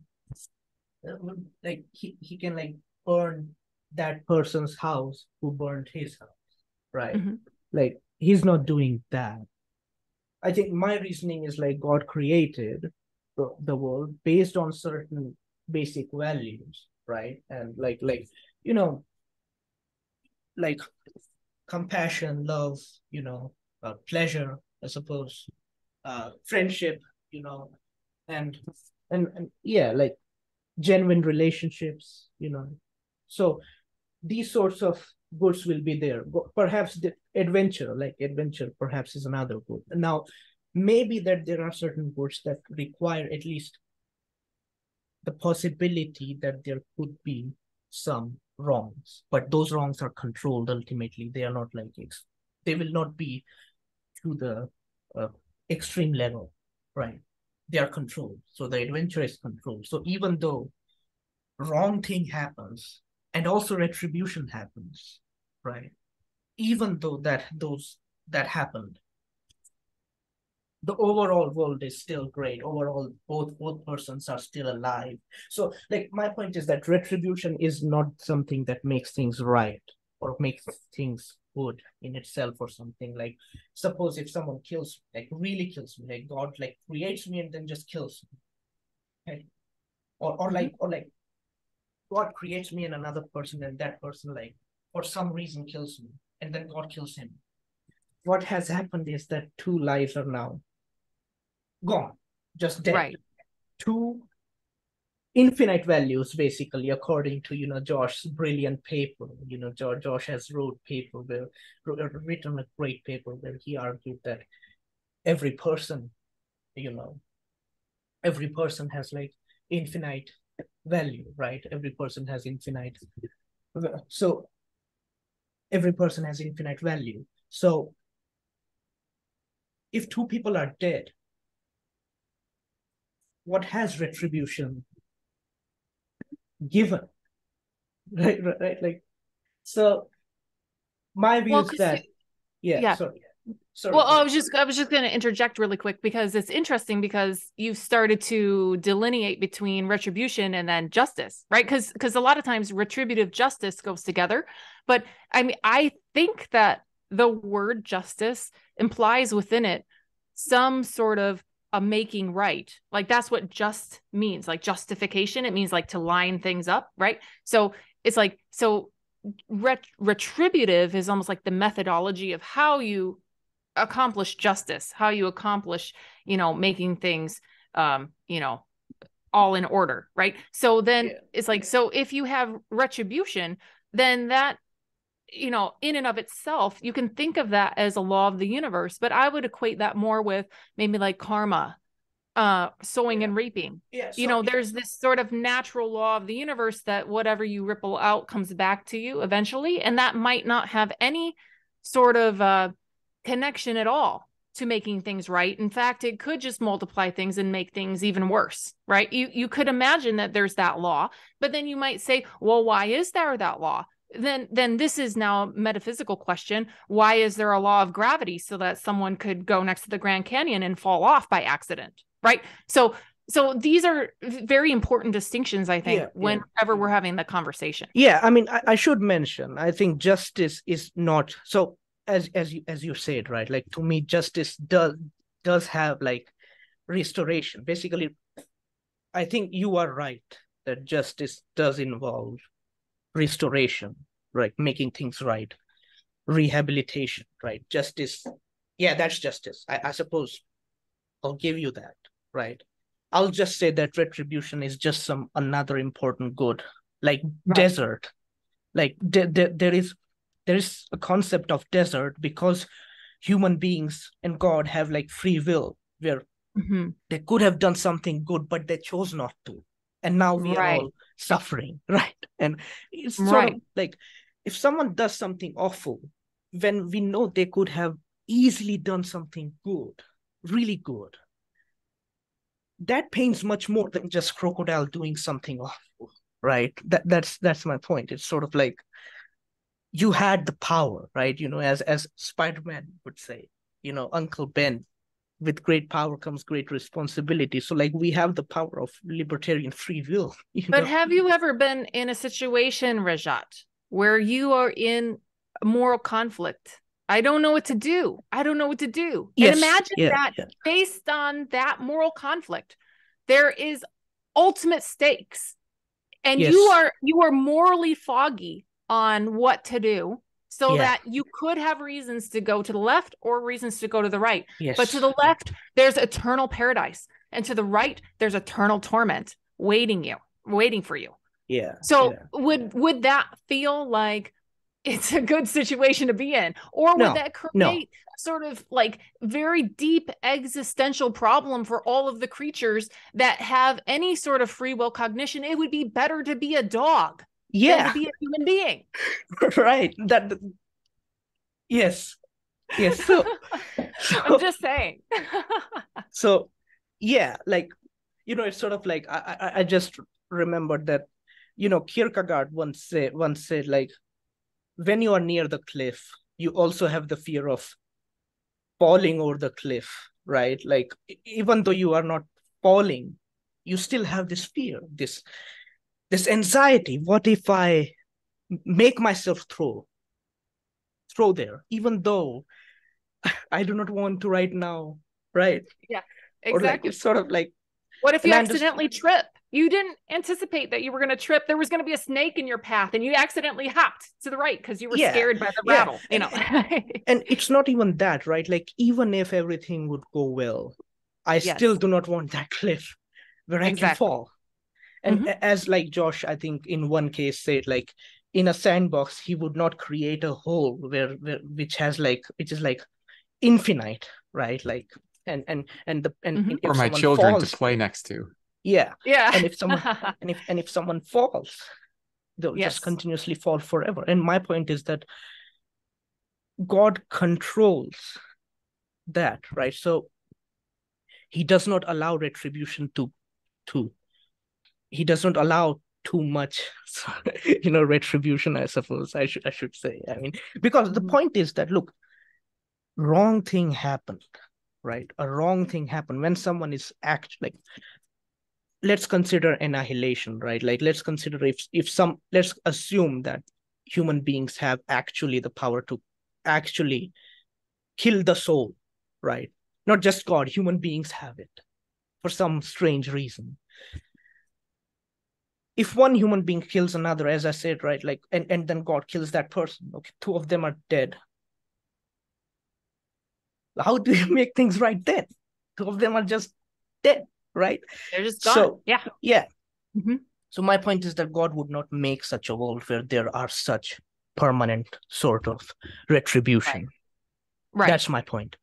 like he can like burn that person's house who burned his house, right? Mm-hmm. Like he's not doing that. I think my reasoning is like God created the world based on certain basic values, right? And like you know, like compassion, love, pleasure, I suppose, friendship, and yeah, like genuine relationships, So these sorts of goods will be there. Perhaps the adventure perhaps is another good. Now, maybe that there are certain goods that require at least the possibility that there could be some wrongs, but those wrongs are controlled ultimately. They are not like they will not be to the extreme level, right? They are controlled. So the adventure is controlled. So even though wrong thing happens and also retribution happens, right? Even though that happened, the overall world is still great. Overall, both persons are still alive. So like my point is that retribution is not something that makes things right or makes things good in itself or something. Like suppose if someone kills me, like really kills me, like God like creates me and then just kills me, okay? Or like God creates me and another person, and that person like for some reason kills me, and then God kills him. What has happened is that two lives are now gone, just dead. Right. Two infinite values, basically, according to Josh's brilliant paper. Josh has written a great paper where he argued that every person has like infinite value, right? Every person has infinite. So every person has infinite value. So if two people are dead, what has retribution given? Right. Like, so my view is that, sorry. Well, I was just going to interject really quick because it's interesting because you started to delineate between retribution and then justice, right? Because a lot of times retributive justice goes together. But I mean, I think that the word justice implies within it some sort of a making right. Like that's what just means, like justification. It means like to line things up, right? So it's like, so retributive is almost like the methodology of how you accomplish justice, how you accomplish, making things, all in order, right? So then it's like, so if you have retribution, then that, in and of itself, you can think of that as a law of the universe, but I would equate that more with maybe like karma, sowing and reaping. There's this sort of natural law of the universe that whatever you ripple out comes back to you eventually. And that might not have any sort of connection at all to making things right. In fact, it could just multiply things and make things even worse, right? You could imagine that there's that law, but then you might say, well, why is there that law? Then this is now a metaphysical question. Why is there a law of gravity so that someone could go next to the Grand Canyon and fall off by accident, right? So these are very important distinctions, I think, whenever we're having the conversation. Yeah, I mean, I should mention, I think justice is not so, as you said, right? Like to me, justice does have like restoration. Basically, I think you are right that justice does involve restoration, right? Making things right, rehabilitation, right? Justice, that's justice. I suppose I'll give you that, right? I'll just say that retribution is just another important good, like Right. desert. Like there is a concept of desert because human beings and God have like free will, where they could have done something good, but they chose not to. And now we are Right. all suffering, right? And it's sort Right. of like, if someone does something awful, when we know they could have easily done something good, really good, that pains much more than just crocodile doing something awful, right? That's my point. It's sort of like, you had the power, right? As Spider-Man would say, Uncle Ben, with great power comes great responsibility. So like, we have the power of libertarian free will. But have you ever been in a situation, Rajat, where you are in moral conflict? I don't know what to do. I don't know what to do. Yes, and imagine yeah. based on that moral conflict, there is ultimate stakes. And Yes. you are morally foggy on what to do, so that you could have reasons to go to the left or reasons to go to the right. Yes. But to the left, there's eternal paradise. And to the right, there's eternal torment waiting for you. Yeah. So would that feel like it's a good situation to be in? Or would that create sort of like very deep existential problem for all of the creatures that have any sort of free will cognition? It would be better to be a dog than to be a human being. Right. Yes. So I'm just saying. So yeah, like, it's sort of like, I just remembered that, Kierkegaard once said like, when you are near the cliff, you also have the fear of falling over the cliff, right? Like, even though you are not falling, you still have this fear, this anxiety. What if I make myself throw there, even though I do not want to right now, right? Yeah, exactly. Or like, it's sort of like, what if you accidentally trip? You didn't anticipate that you were going to trip. There was going to be a snake in your path and you accidentally hopped to the right because you were scared by the rattle, And it's not even that, right? Like, even if everything would go well, I still do not want that cliff where I can fall. And as like Josh, I think in one case said, like, in a sandbox, he would not create a hole which is like infinite, right? Like, or my children falls, to play next to. Yeah. And if someone if someone falls, they'll just continuously fall forever. And my point is that God controls that, right? So he does not allow retribution to he does not allow too much retribution, I suppose I should say. I mean, because the point is that, look, wrong thing happened, right? A wrong thing happened when someone is like, let's consider annihilation, right? Like, let's consider let's assume that human beings have actually the power to actually kill the soul, right? Not just God, human beings have it for some strange reason. If one human being kills another, as I said, right, like, and then God kills that person, okay, two of them are dead. How do you make things right then? Two of them are just dead, right? They're just gone. So, yeah. So my point is that God would not make such a world where there are such permanent sort of retribution. Right. That's my point.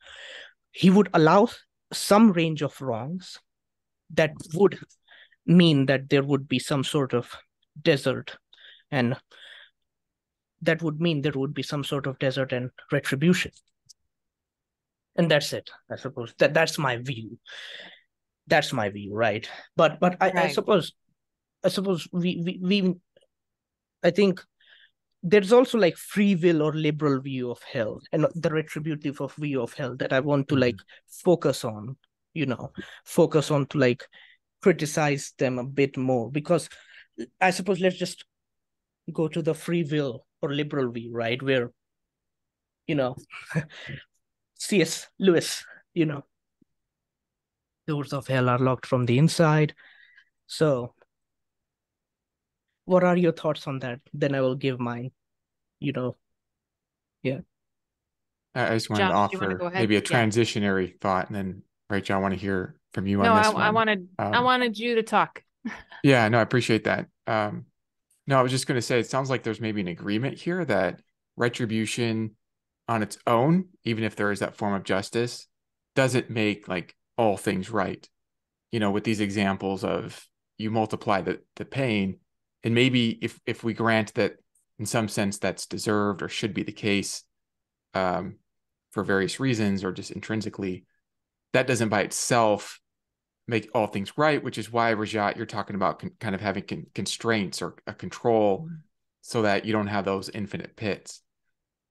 He would allow some range of wrongs that would mean that there would be some sort of desert, and that would mean there would be some sort of desert and retribution. And that's it, I suppose. That's my view. That's my view, right? But I suppose we I think there's also like free will or liberal view of hell, and the retributive of view of hell that I want to like focus on to like criticize them a bit more, because I suppose let's just go to the free will or liberal view, right? Where, C.S. Lewis, doors of hell are locked from the inside. So what are your thoughts on that? Then I will give mine, I just wanted to offer maybe a transitionary thought, and then Rachel, I want to hear from you No, on this I one. wanted you to talk. Yeah, no, I appreciate that. No, I was just going to say, it sounds like there's maybe an agreement here that retribution on its own, even if there is that form of justice, doesn't make like all things right. With these examples of you multiply the pain, and maybe if we grant that in some sense that's deserved or should be the case, for various reasons or just intrinsically, that doesn't by itself make all things right, which is why, Rajat, you're talking about kind of having constraints or a control so that you don't have those infinite pits.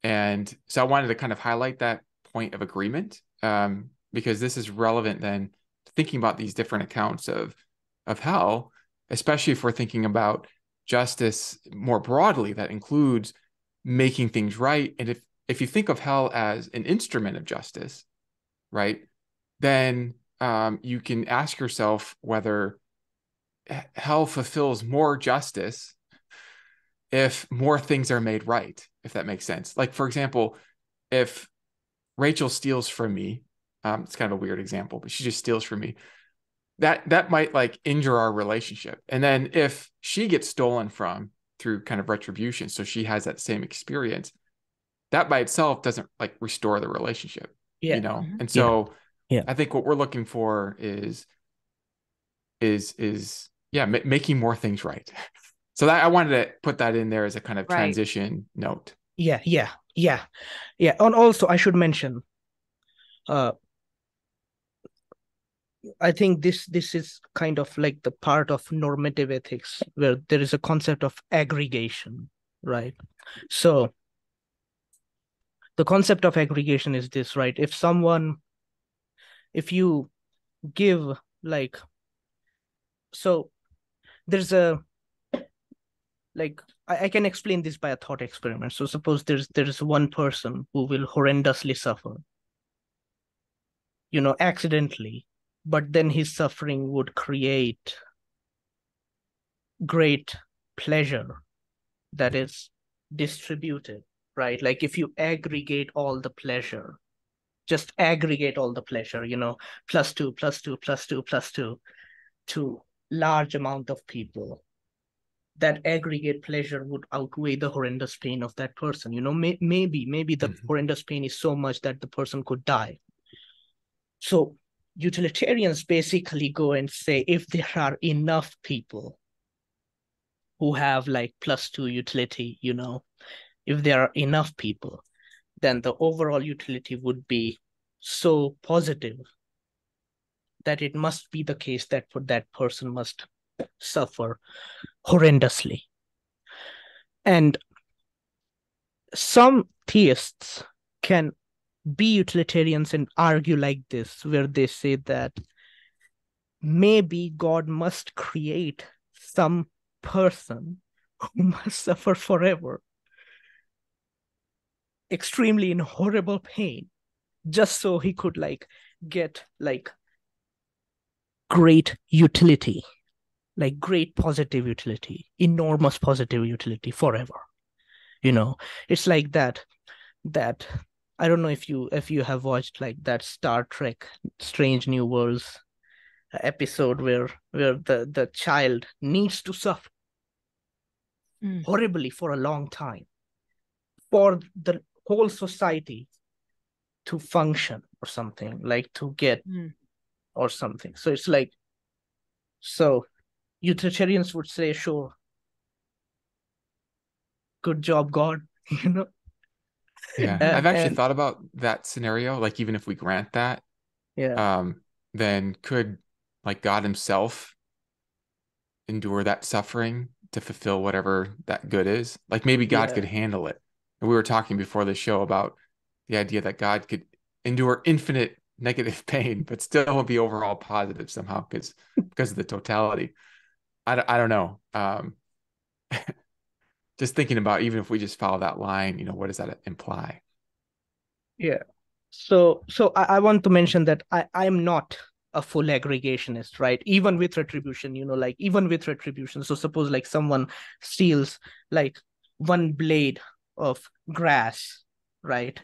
And so I wanted to kind of highlight that point of agreement, because this is relevant then to thinking about these different accounts of hell, especially if we're thinking about justice more broadly, that includes making things right. And if you think of hell as an instrument of justice, right, then you can ask yourself whether hell fulfills more justice if more things are made right, if that makes sense. Like, for example, if Rachel steals from me, it's kind of a weird example, but she just steals from me, that might like injure our relationship. And then if she gets stolen from through kind of retribution, so she has that same experience, that by itself doesn't like restore the relationship, Yeah. And so Yeah. I think what we're looking for is making more things right. So that I wanted to put that in there as a kind of transition note. Yeah. And also I should mention, I think this is kind of like the part of normative ethics where there is a concept of aggregation, right? So the concept of aggregation is this, right? If you give like, so there's a, like, I can explain this by a thought experiment. So suppose there's one person who will horrendously suffer, accidentally, but then his suffering would create great pleasure that is distributed, right? Like if you aggregate all the pleasure, just aggregate all the pleasure, plus two, plus two, plus two, plus two, to large amount of people, that aggregate pleasure would outweigh the horrendous pain of that person. Maybe the horrendous pain is so much that the person could die. So utilitarians basically go and say, if there are enough people who have like plus two utility, if there are enough people, then the overall utility would be so positive that it must be the case that for that person must suffer horrendously. And some theists can be utilitarians and argue like this, where they say that maybe God must create some person who must suffer forever, extremely in horrible pain, just so he could like get like great utility, like great positive utility, enormous positive utility forever. It's like that I don't know if you have watched like that Star Trek Strange New Worlds episode where the child needs to suffer horribly for a long time for the whole society to function or something, like to get or something. So it's like, so utilitarians would say, sure, good job, God. Yeah, I've actually thought about that scenario. Like, even if we grant that, then could like God himself endure that suffering to fulfill whatever that good is? Like maybe God could handle it. And we were talking before the show about the idea that God could endure infinite negative pain, but still be overall positive somehow because of the totality. I don't know. Just thinking about, even if we just follow that line, what does that imply? Yeah. So I want to mention that I'm not a full aggregationist, right? Even with retribution, like even with retribution. So suppose like someone steals like one blade of grass, right?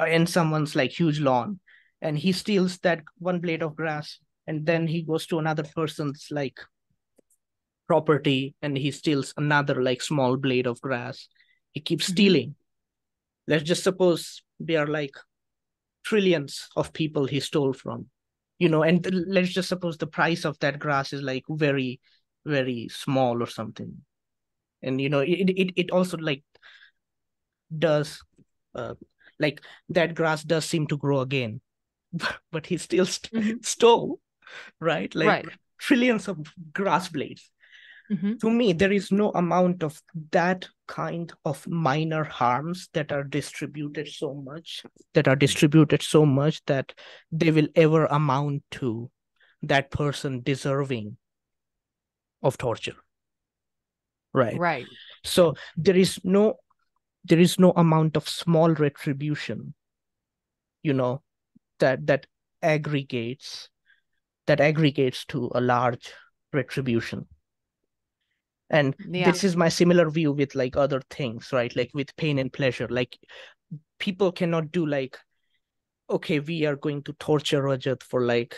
In someone's like huge lawn, and he steals that one blade of grass, and then he goes to another person's like property and he steals another like small blade of grass. He keeps stealing. Let's just suppose there are like trillions of people he stole from, and let's just suppose the price of that grass is like very, very small or something. And it also like does like that grass does seem to grow again, but he still stole, right? Like trillions of grass blades. To me, there is no amount of that kind of minor harms that are distributed so much that they will ever amount to that person deserving of torture. Right. So there is no amount of small retribution, that aggregates to a large retribution. And this is my similar view with like other things, right? Like with pain and pleasure, like people cannot do like, okay, we are going to torture Rajat for like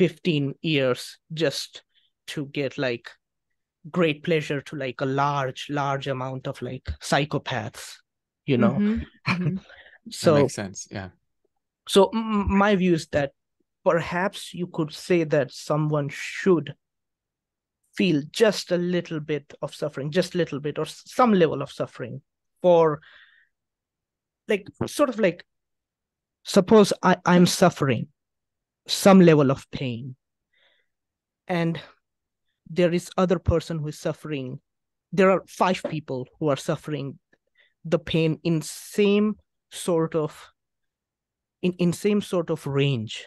15 years just to get like great pleasure to like a large amount of like psychopaths, So that makes sense. Yeah. So my view is that perhaps you could say that someone should feel just a little bit of suffering, just a little bit, or some level of suffering for like, sort of like, suppose I'm suffering some level of pain and there is other person who is suffering. There are 5 people who are suffering the pain in same sort of range.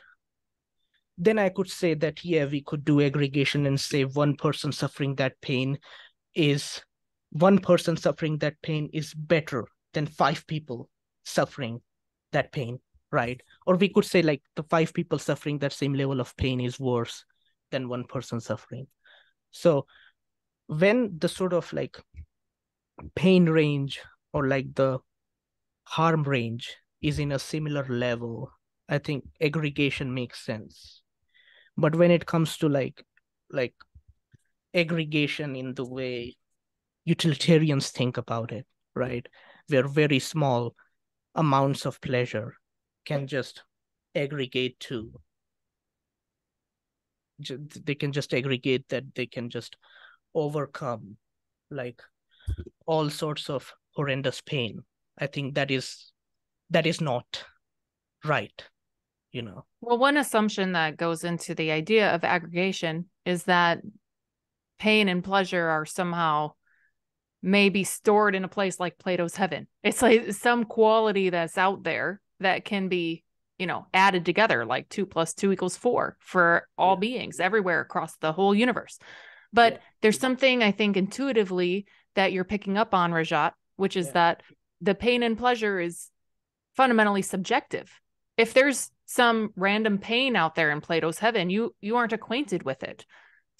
Then I could say that, yeah, we could do aggregation and say one person suffering that pain is better than 5 people suffering that pain, right? Or we could say like the 5 people suffering that same level of pain is worse than one person suffering. So when the sort of like pain range or like the harm range is in a similar level, I think aggregation makes sense. But when it comes to like aggregation in the way utilitarians think about it, right, where very small amounts of pleasure can just aggregate to, they can just aggregate that they can just overcome like all sorts of horrendous pain. I think that is not right. Well, one assumption that goes into the idea of aggregation is that pain and pleasure are somehow maybe stored in a place like Plato's heaven. It's like some quality that's out there that can be, added together, like 2 + 2 = 4 for all beings everywhere across the whole universe. But there's something I think intuitively that you're picking up on, Rajat, which is that the pain and pleasure is fundamentally subjective. If there's some random pain out there in Plato's heaven, you aren't acquainted with it.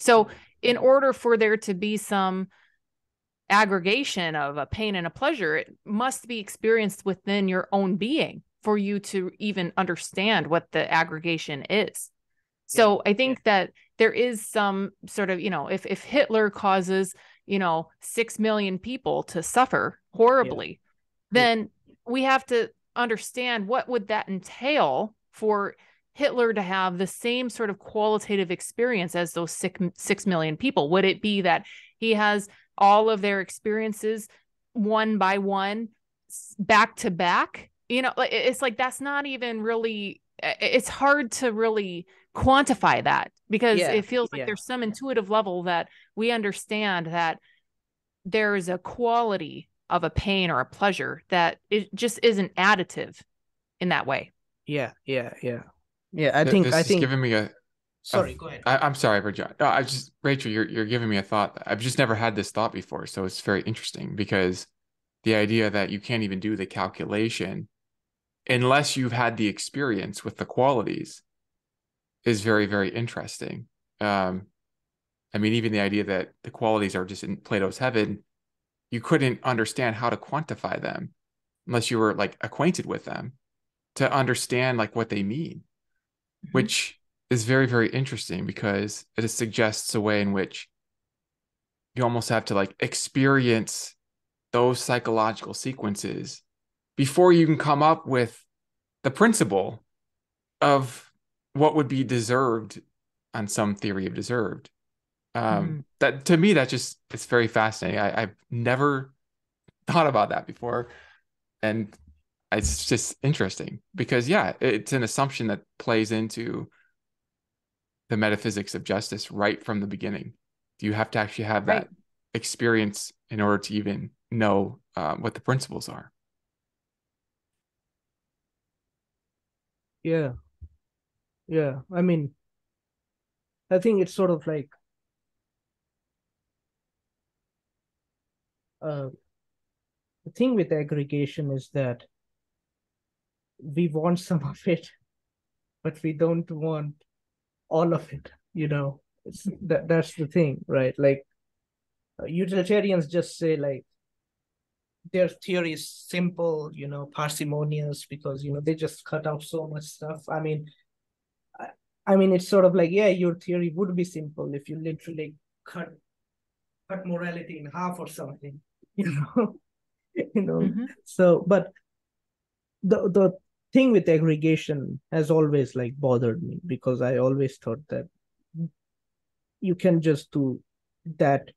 So in order for there to be some aggregation of a pain and a pleasure, it must be experienced within your own being for you to even understand what the aggregation is. So I think that there is some sort of, if Hitler causes, 6 million people to suffer horribly, then we have to understand what would that entail for Hitler to have the same sort of qualitative experience as those 6 million people. Would it be that he has all of their experiences one by one, back to back? It's like, that's not even really, it's hard to really quantify that, because it feels like there's some intuitive level that we understand that there is a quality of a pain or a pleasure that it just isn't additive in that way. I think is giving me a sorry, go ahead. I'm sorry, Rajat. No, Rachel, you're giving me a thought. I've just never had this thought before, so it's very interesting, because the idea that you can't even do the calculation unless you've had the experience with the qualities is very, very interesting. I mean, even the idea that the qualities are just in Plato's heaven, you couldn't understand how to quantify them unless you were like acquainted with them. to understand like what they mean, which is very, very interesting because it suggests a way in which you almost have to like experience those psychological sequences before you can come up with the principle of what would be deserved on some theory of deserved. That to me, that just, it's very fascinating. I've never thought about that before. And it's just interesting because, yeah, it's an assumption that plays into the metaphysics of justice right from the beginning. You have to actually have that experience in order to even know what the principles are. Yeah. Yeah. I mean, I think it's sort of like the thing with aggregation is that we want some of it, but we don't want all of it, you know. That's the thing, right? Like utilitarians just say like their theory is simple, you know, parsimonious, because, you know, they just cut out so much stuff. I mean, it's sort of like, yeah, your theory would be simple if you literally cut morality in half or something, you know. You know. So, but the thing with aggregation has always like bothered me, because I always thought that you can just do that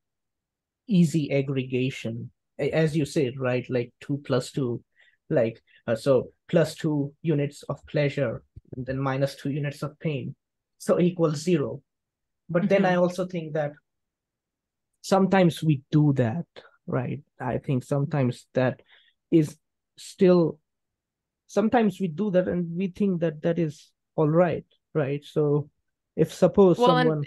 easy aggregation, as you said, right? Like 2 plus 2, like so plus 2 units of pleasure and then minus 2 units of pain, so equals 0. But then I also think that sometimes we do that, right? I think sometimes that is still, sometimes we do that and we think that that is all right, right? So if suppose someone...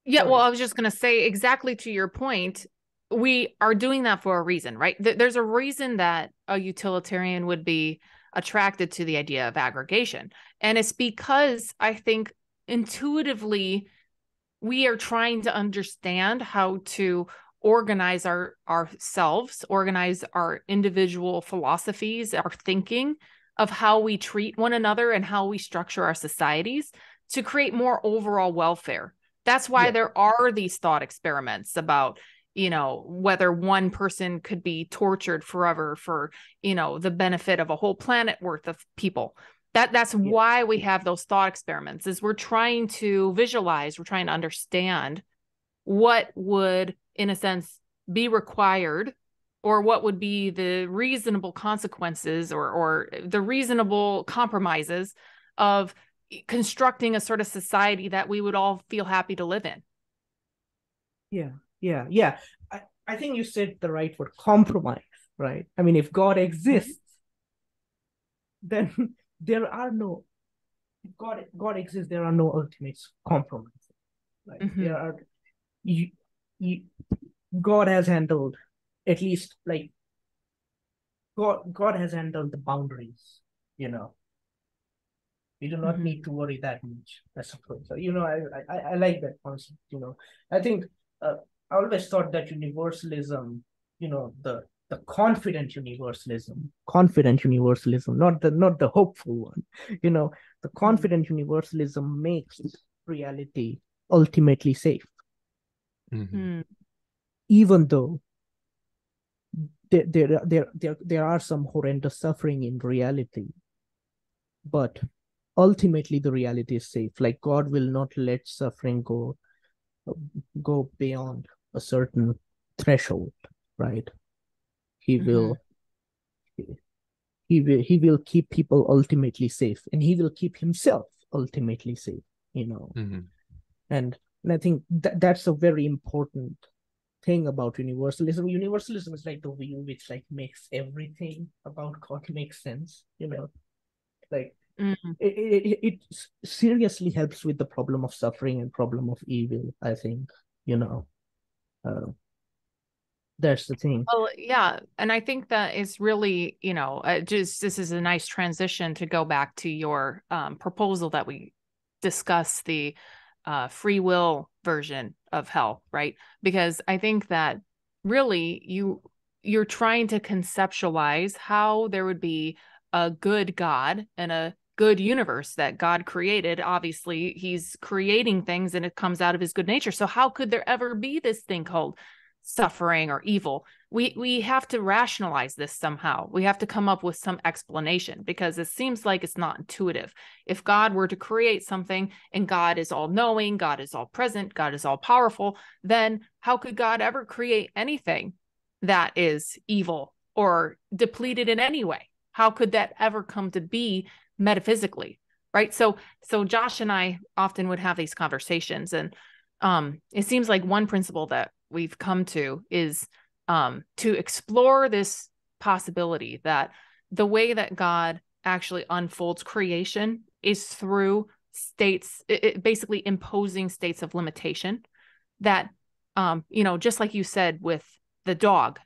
Yeah, well, I was just going to say, exactly to your point, we are doing that for a reason, right? There's a reason that a utilitarian would be attracted to the idea of aggregation. And it's because I think intuitively we are trying to understand how to organize ourselves, organize our individual philosophies, our thinking of how we treat one another and how we structure our societies to create more overall welfare. That's why there are these thought experiments about, you know, whether one person could be tortured forever for, you know, the benefit of a whole planet worth of people. That's why we have those thought experiments, is we're trying to visualize, we're trying to understand what would, in a sense, be required, or what would be the reasonable consequences or the reasonable compromises of constructing a sort of society that we would all feel happy to live in. Yeah. I think you said the right word, compromise, right? I mean, if God exists, then there are no, if God exists, there are no ultimate compromises, right? There are, God has handled, at least like God has handled the boundaries, you know. We do not need to worry that much, I suppose. So, you know, I like that concept, you know. I think I always thought that universalism, you know, the confident universalism, not the hopeful one, you know, the confident universalism makes reality ultimately safe. Even though there are some horrendous suffering in reality, but ultimately the reality is safe. Like God will not let suffering go beyond a certain threshold, right? He will keep people ultimately safe, and he will keep himself ultimately safe, you know. And I think that's a very important thing about universalism. Universalism is like the wheel which like makes everything about God make sense, you know. Like it seriously helps with the problem of suffering and problem of evil, I think, you know. That's the thing. Well, yeah. And I think that is really, you know, this is a nice transition to go back to your proposal that we discuss the free will version of hell, right? Because I think that really you're trying to conceptualize how there would be a good God and a good universe that God created. Obviously, he's creating things and it comes out of his good nature. So how could there ever be this thing called suffering or evil? We have to rationalize this somehow. We have to come up with some explanation, because it seems like it's not intuitive. If God were to create something and God is all knowing, God is all present, God is all powerful, then how could God ever create anything that is evil or depleted in any way? How could that ever come to be metaphysically? Right. So Josh and I often would have these conversations, and it seems like one principle that we've come to is to explore this possibility that the way that God actually unfolds creation is through states, basically imposing states of limitation that, just like you said with the dog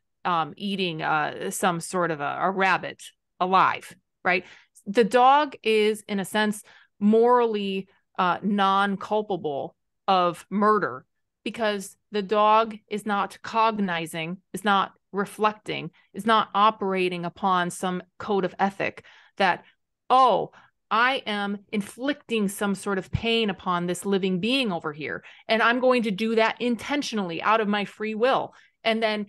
eating some sort of a rabbit alive, right? The dog is, in a sense, morally non-culpable of murder, because the dog is not cognizing, is not reflecting, is not operating upon some code of ethic that, oh, I am inflicting some sort of pain upon this living being over here, and I'm going to do that intentionally out of my free will. And then,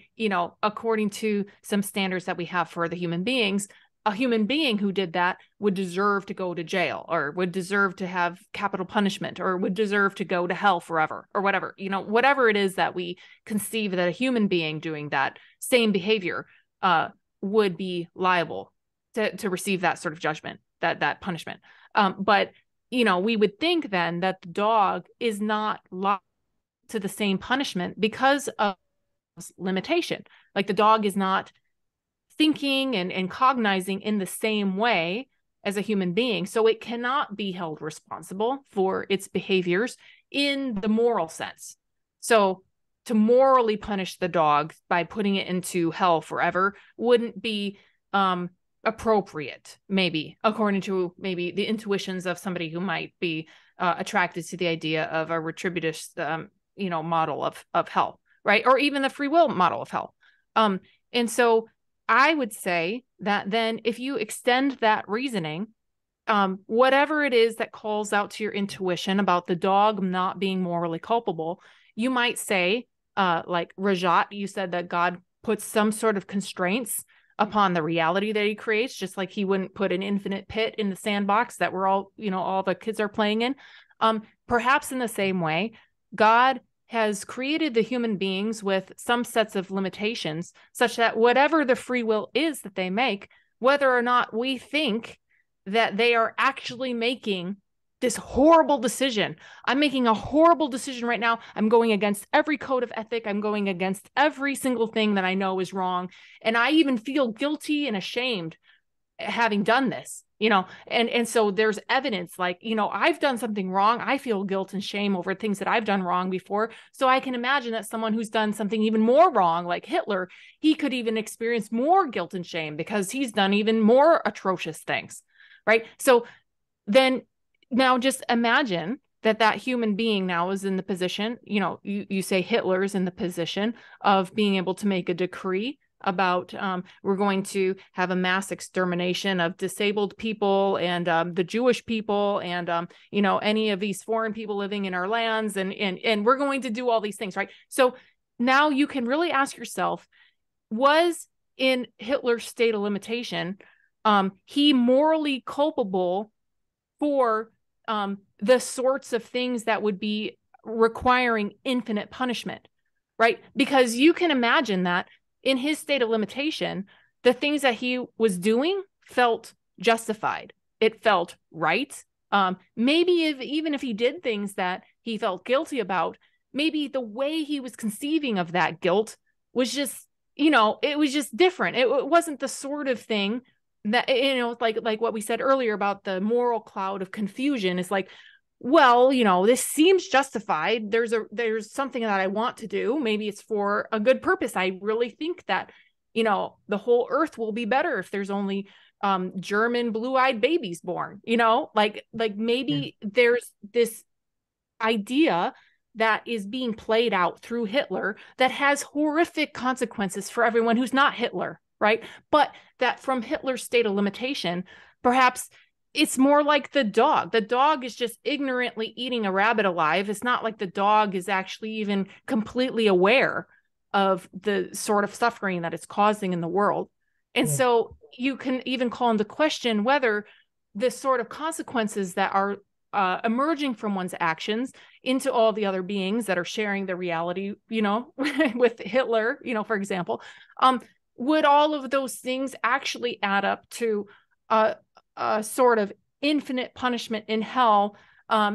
according to some standards that we have for the human beings, a human being who did that would deserve to go to jail, or would deserve to have capital punishment, or would deserve to go to hell forever, or whatever, whatever it is that we conceive that a human being doing that same behavior would be liable to receive that sort of judgment, that punishment. But, we would think then that the dog is not liable to the same punishment because of limitation. Like the dog is not thinking and cognizing in the same way as a human being. So it cannot be held responsible for its behaviors in the moral sense. So to morally punish the dog by putting it into hell forever wouldn't be appropriate, maybe, according to maybe the intuitions of somebody who might be attracted to the idea of a retributive, model of hell, right? Or even the free will model of hell. And so I would say that then if you extend that reasoning, whatever it is that calls out to your intuition about the dog not being morally culpable, you might say, like Rajat, you said that God puts some sort of constraints upon the reality that he creates, just like he wouldn't put an infinite pit in the sandbox that we're all, all the kids are playing in. Perhaps in the same way, God has created the human beings with some sets of limitations, such that whatever the free will is that they make, whether or not we think that they are actually making this horrible decision. I'm making a horrible decision right now. I'm going against every code of ethic. I'm going against every single thing that I know is wrong. And I even feel guilty and ashamed having done this, and so there's evidence like, I've done something wrong. I feel guilt and shame over things that I've done wrong before. So I can imagine that someone who's done something even more wrong, like Hitler, he could even experience more guilt and shame because he's done even more atrocious things, right? So then now just imagine that human being now is in the position, you say Hitler's in the position of being able to make a decree about we're going to have a mass extermination of disabled people and the Jewish people and any of these foreign people living in our lands, and we're going to do all these things, right? So now you can really ask yourself, was in Hitler's state of limitation he morally culpable for the sorts of things that would be requiring infinite punishment, right? Because you can imagine that in his state of limitation, the things that he was doing felt justified. It felt right. Maybe even if he did things that he felt guilty about, maybe the way he was conceiving of that guilt was just, it was just different. It wasn't the sort of thing that, like what we said earlier about the moral cloud of confusion is like, well, this seems justified. There's something that I want to do. Maybe it's for a good purpose. I really think that, the whole earth will be better if there's only German blue-eyed babies born, like maybe there's this idea that is being played out through Hitler that has horrific consequences for everyone who's not Hitler, right? But that from Hitler's state of limitation, perhaps it's more like the dog. The dog is just ignorantly eating a rabbit alive. It's not like the dog is actually even completely aware of the sort of suffering that it's causing in the world. And so you can even call into question whether the sort of consequences that are emerging from one's actions into all the other beings that are sharing the reality, with Hitler, for example, would all of those things actually add up to a sort of infinite punishment in hell,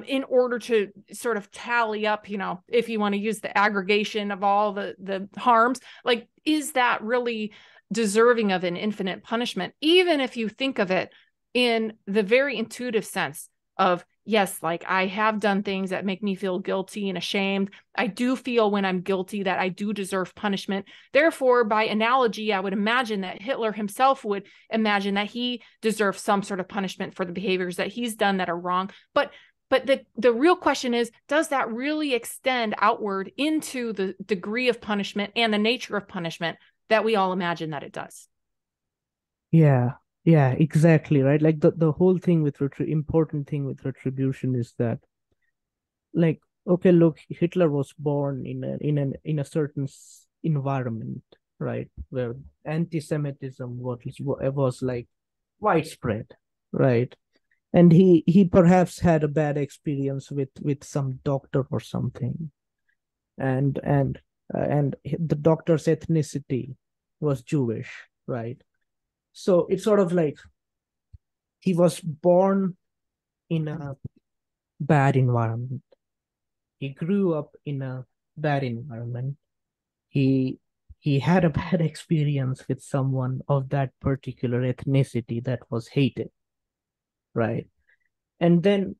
in order to sort of tally up, if you want to use the aggregation of all the harms, like, is that really deserving of an infinite punishment? Even if you think of it in the very intuitive sense of, yes, like, I have done things that make me feel guilty and ashamed. I do feel when I'm guilty that I do deserve punishment. Therefore, by analogy, I would imagine that Hitler himself would imagine that he deserves some sort of punishment for the behaviors that he's done that are wrong. But the real question is, does that really extend outward into the degree of punishment and the nature of punishment that we all imagine that it does? Yeah, yeah, exactly, right? Like the whole thing with important thing with retribution is that, like, okay, look, Hitler was born in a certain environment, right, where anti-Semitism was like widespread, right? And he perhaps had a bad experience with some doctor or something, and the doctor's ethnicity was Jewish, right? So it's sort of like he was born in a bad environment. He grew up in a bad environment. He he had a bad experience with someone of that particular ethnicity that was hated, right? And then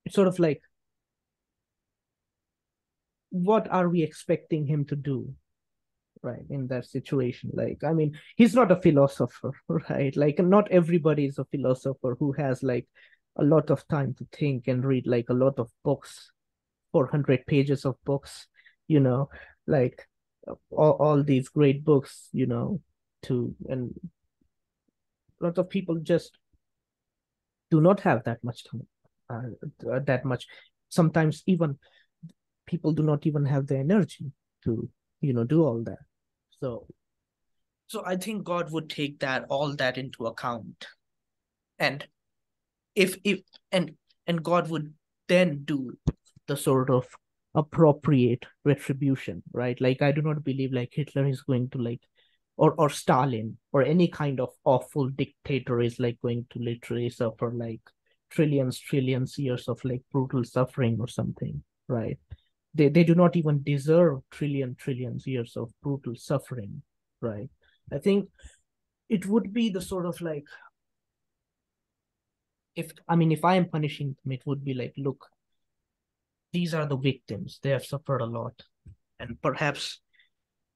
it's sort of like, what are we expecting him to do, right, in that situation? Like, I mean, he's not a philosopher, right? Like, not everybody is a philosopher who has like a lot of time to think and read like a lot of books, 400 pages of books, you know, like all these great books, and a lot of people just do not have that much time, that much. Sometimes even people do not even have the energy to, do all that. So I think God would take all that into account, and if and God would then do the sort of appropriate retribution, right? Like, I do not believe like Hitler is going to like, or Stalin or any kind of awful dictator is like going to literally suffer like trillions years of like brutal suffering or something, right? They do not even deserve trillions years of brutal suffering, right? I think it would be the sort of like, if I am punishing them, it would be like, look, these are the victims. They have suffered a lot. And perhaps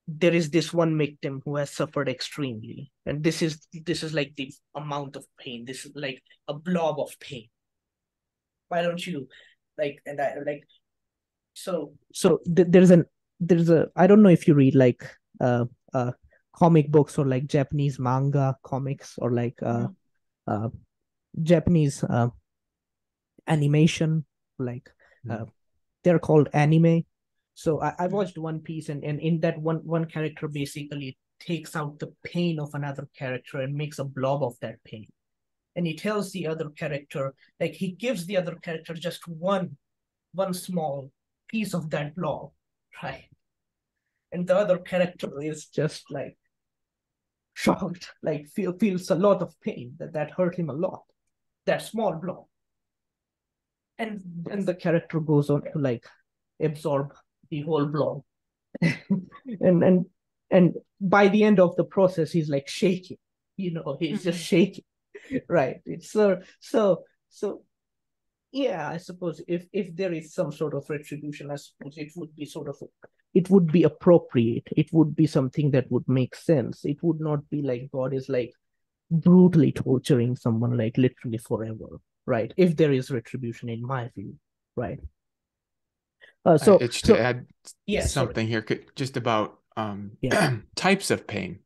there is this one victim who has suffered extremely. And this is like the amount of pain. This is like a blob of pain. Why don't you like, and I like, there's a, I don't know if you read like comic books or like Japanese manga comics or like Japanese animation, like they're called anime. So I watched One Piece, and in that one character basically takes out the pain of another character and makes a blob of that pain. And he tells the other character, like, he gives the other character just one small piece of that blob, right? And the other character is just like shocked, like feels a lot of pain, that hurt him a lot, that small blob. And then the character goes on to like absorb the whole blob. and by the end of the process, he's like shaking, he's just shaking, right? It's so yeah, I suppose if there is some sort of retribution, I suppose it would be appropriate. It would be something that would make sense. It would not be like God is like brutally torturing someone like literally forever, right? If there is retribution, in my view, right? To add something sorry. here, just about types of pain.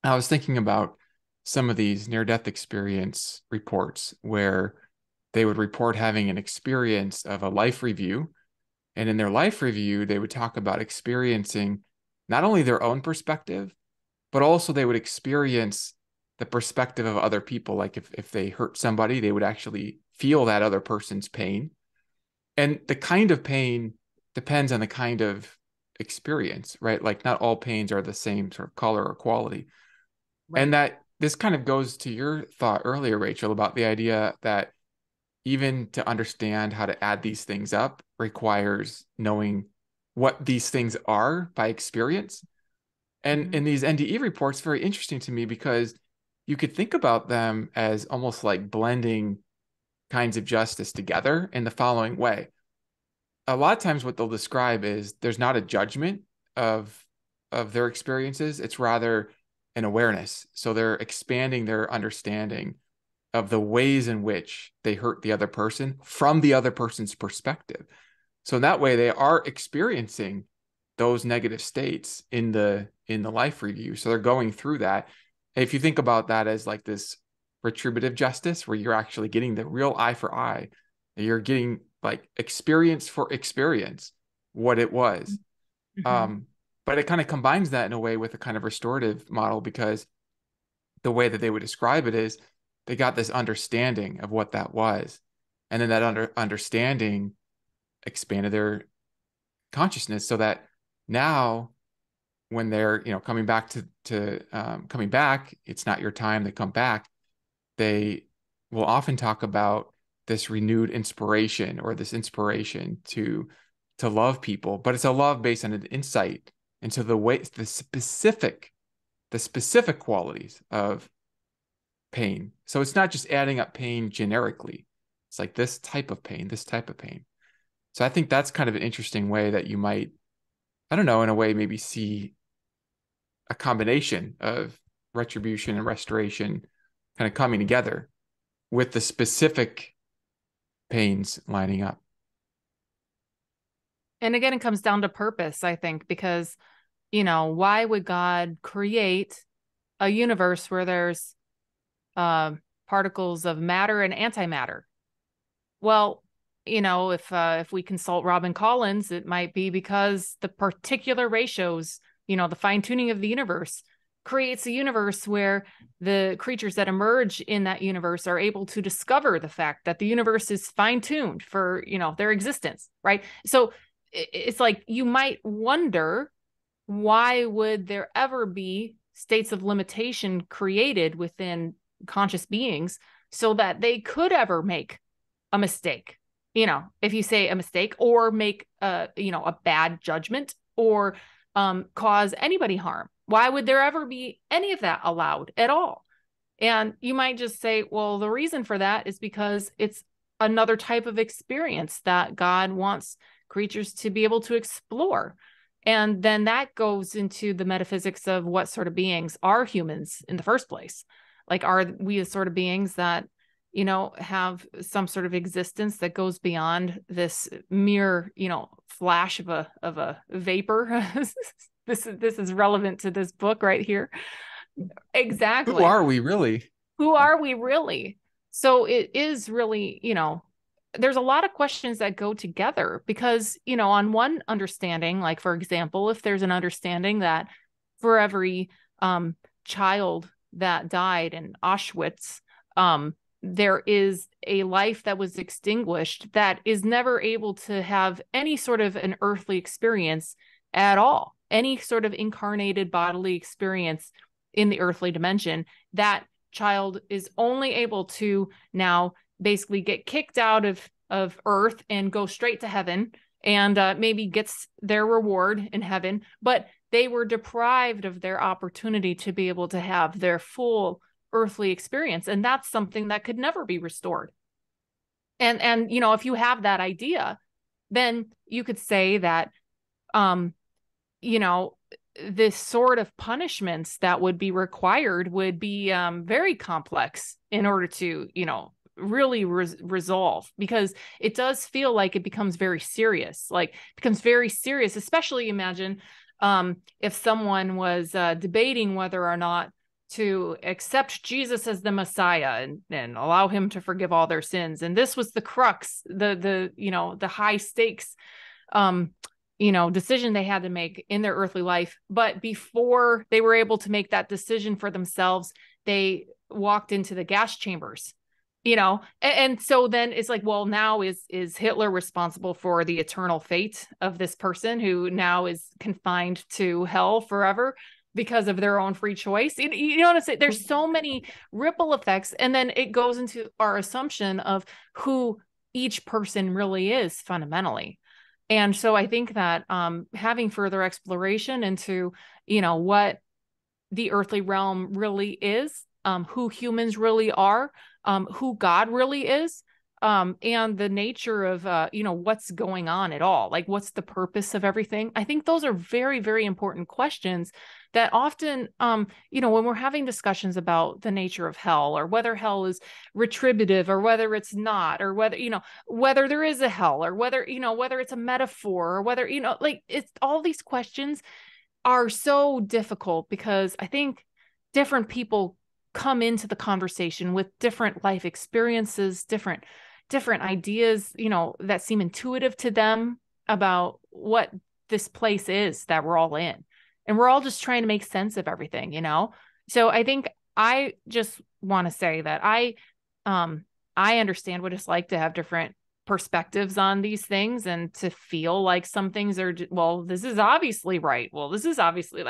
I was thinking about some of these near-death experience reports where they would report having an experience of a life review. And in their life review, they would talk about experiencing not only their own perspective, but also they would experience the perspective of other people. Like if they hurt somebody, they would actually feel that other person's pain. And the kind of pain depends on the kind of experience, right? Like not all pains are the same sort of color or quality. Right. And that this kind of goes to your thought earlier, Rachel, about the idea that even to understand how to add these things up requires knowing what these things are by experience. And in these NDE reports, very interesting to me because you could think about them as almost like blending kinds of justice together in the following way. A lot of times what they'll describe is there's not a judgment of their experiences. It's rather an awareness. So they're expanding their understanding of the ways in which they hurt the other person from the other person's perspective. So in that way, they are experiencing those negative states in the life review. So they're going through that. And if you think about that as like this retributive justice, where you're actually getting the real eye for eye, and you're getting like experience for experience what it was. But it kind of combines that in a way with a kind of restorative model, because the way that they would describe it is they got this understanding of what that was. And then that understanding expanded their consciousness so that now when they're, coming back coming back, it's not your time, they come back, they will often talk about this renewed inspiration or this inspiration to love people, but it's a love based on an insight into the specific qualities of pain. So it's not just adding up pain generically. It's like this type of pain, this type of pain. So I think that's kind of an interesting way that you might, I don't know, in a way, maybe see a combination of retribution and restoration kind of coming together with the specific pains lining up. And again, it comes down to purpose, I think, because, why would God create a universe where there's particles of matter and antimatter? Well, if we consult Robin Collins, it might be because the particular ratios, the fine tuning of the universe creates a universe where the creatures that emerge in that universe are able to discover the fact that the universe is fine tuned for, their existence, right? So it's like you might wonder, why would there ever be states of limitation created within conscious beings so that they could ever make a mistake? If you say a mistake or make a bad judgment or cause anybody harm, why would there ever be any of that allowed at all? And you might just say, well, the reason for that is because it's another type of experience that God wants creatures to be able to explore. And then that goes into the metaphysics of what sort of beings are humans in the first place. Like, are we the sort of beings that, have some sort of existence that goes beyond this mere, flash of a vapor? This is relevant to this book right here. Exactly. Who are we really? Who are we really? So it is really, there's a lot of questions that go together because, on one understanding, like, for example, if there's an understanding that for every child that died in Auschwitz, there is a life that was extinguished that is never able to have any sort of an earthly experience at all, any sort of incarnated bodily experience in the earthly dimension. That child is only able to now basically get kicked out of earth and go straight to heaven and maybe gets their reward in heaven, but they were deprived of their opportunity to be able to have their full earthly experience. And that's something that could never be restored. And if you have that idea, then you could say that, this sort of punishments that would be required would be very complex in order to, really resolve, because it does feel like it becomes very serious, especially imagine if someone was debating whether or not to accept Jesus as the Messiah and allow him to forgive all their sins. And this was the crux, the high stakes, decision they had to make in their earthly life. But before they were able to make that decision for themselves, they walked into the gas chambers, and so then it's like, well, now is Hitler responsible for the eternal fate of this person who now is confined to hell forever because of their own free choice? You know what I'm saying? There's so many ripple effects. And then it goes into our assumption of who each person really is fundamentally. And so I think that having further exploration into, what the earthly realm really is, who humans really are, who God really is, and the nature of, what's going on at all, like what's the purpose of everything. I think those are very, very important questions that often, when we're having discussions about the nature of hell, or whether hell is retributive or whether it's not, or whether there is a hell, or whether it's a metaphor, or whether, it's all these questions are so difficult because I think different people come into the conversation with different life experiences, different ideas, that seem intuitive to them about what this place is that we're all in. And we're all just trying to make sense of everything, So I think I just want to say that I understand what it's like to have different perspectives on these things and to feel like some things are, well, this is obviously right. Well, this is obviously,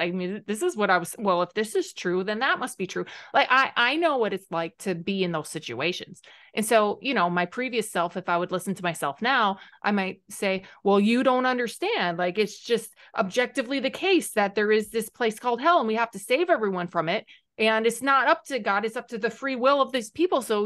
this is what if this is true, then that must be true. Like, I know what it's like to be in those situations. And so, my previous self, if I would listen to myself now, I might say, well, you don't understand. Like, it's just objectively the case that there is this place called hell and we have to save everyone from it. And it's not up to God, it's up to the free will of these people. So,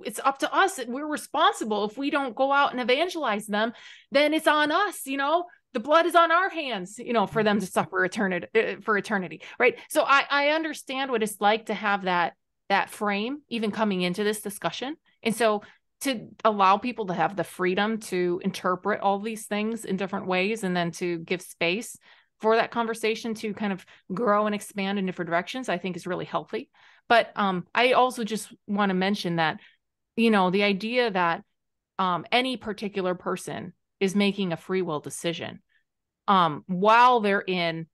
it's up to us. We're responsible. If we don't go out and evangelize them, then it's on us, the blood is on our hands, for them to suffer eternity. Right. So I understand what it's like to have that frame even coming into this discussion. And so to allow people to have the freedom to interpret all these things in different ways, and then to give space for that conversation to kind of grow and expand in different directions, I think is really healthy. But I also just want to mention that, the idea that any particular person is making a free will decision while they're in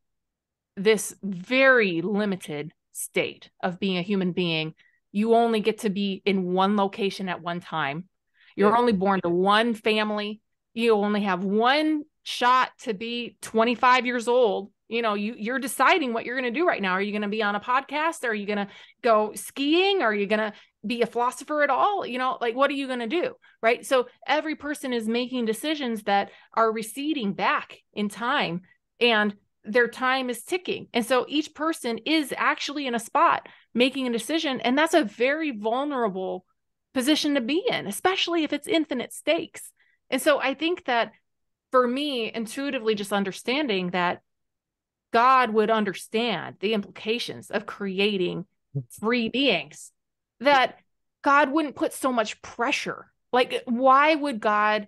this very limited state of being a human being. You only get to be in one location at one time. You're only born to one family. You only have one shot to be 25 years old. You're deciding what you're going to do right now. Are you going to be on a podcast? Are you going to go skiing? Are you going to be a philosopher at all? What are you going to do? Right. So every person is making decisions that are receding back in time, and their time is ticking. And so each person is actually in a spot making a decision. And that's a very vulnerable position to be in, especially if it's infinite stakes. And so I think that for me, intuitively, just understanding that God would understand the implications of creating free beings, that God wouldn't put so much pressure. Like, why would God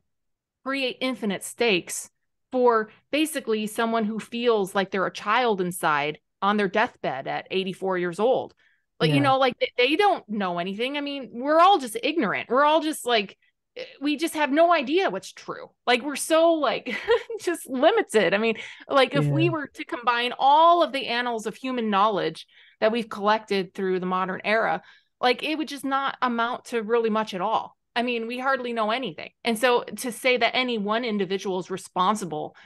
create infinite stakes for basically someone who feels like they're a child inside on their deathbed at 84 years old? Like, they don't know anything. I mean, we're all just ignorant. We're all just like, we just have no idea what's true. Like, we're so just limited. I mean, if we were to combine all of the annals of human knowledge that we've collected through the modern era, it would just not amount to really much at all. I mean, we hardly know anything. And so to say that any one individual is responsible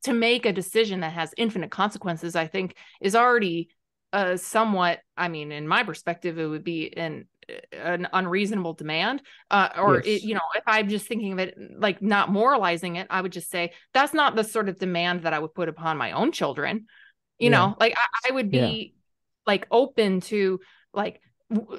to make a decision that has infinite consequences, I think is already somewhat, I mean, in my perspective, it would be an unreasonable demand, if I'm just thinking of it, not moralizing it, I would just say that's not the sort of demand that I would put upon my own children. I would be open to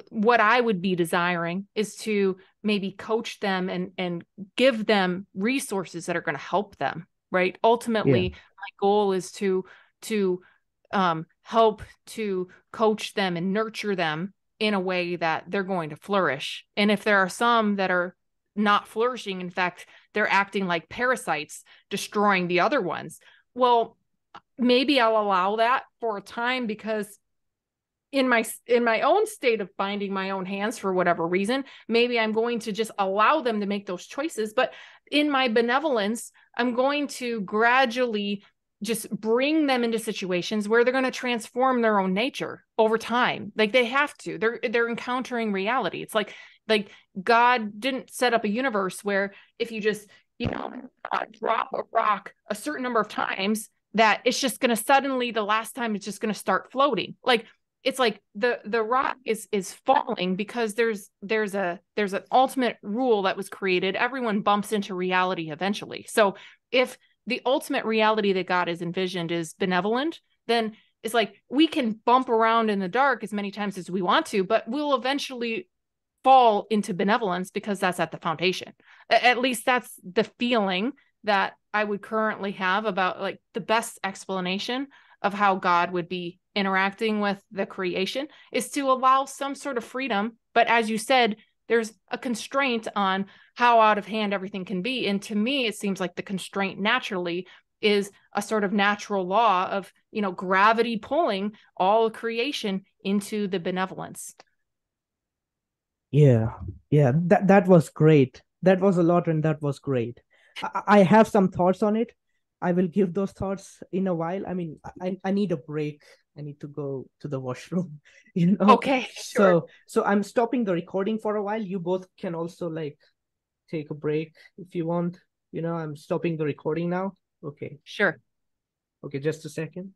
what I would be desiring is to maybe coach them and give them resources that are going to help them. Right. Ultimately, my goal is to help to coach them and nurture them in a way that they're going to flourish. And if there are some that are not flourishing, in fact, they're acting like parasites, destroying the other ones, well, maybe I'll allow that for a time because, in my own state of binding my own hands for whatever reason, maybe I'm going to just allow them to make those choices. But in my benevolence, I'm going to gradually just bring them into situations where they're going to transform their own nature over time. Like they have to. They're encountering reality. It's like God didn't set up a universe where if you just, drop a rock a certain number of times, that it's just going to suddenly, the last time, it's just going to start floating. Like it's like the rock is falling because there's an ultimate rule that was created. Everyone bumps into reality eventually. So if the ultimate reality that God has envisioned is benevolent, then it's like we can bump around in the dark as many times as we want to, but we'll eventually fall into benevolence because that's at the foundation. At least that's the feeling that I would currently have about like the best explanation of how God would be interacting with the creation is to allow some sort of freedom. But as you said, there's a constraint on how out of hand everything can be. And to me, it seems like the constraint naturally is a sort of natural law of, gravity pulling all creation into the benevolence. Yeah. That was great. That was a lot, and that was great. I have some thoughts on it. I will give those thoughts in a while. I mean, I need a break. I need to go to the washroom, Okay, sure. So I'm stopping the recording for a while. You both can also like take a break if you want. I'm stopping the recording now. Okay. Sure. Okay, just a second.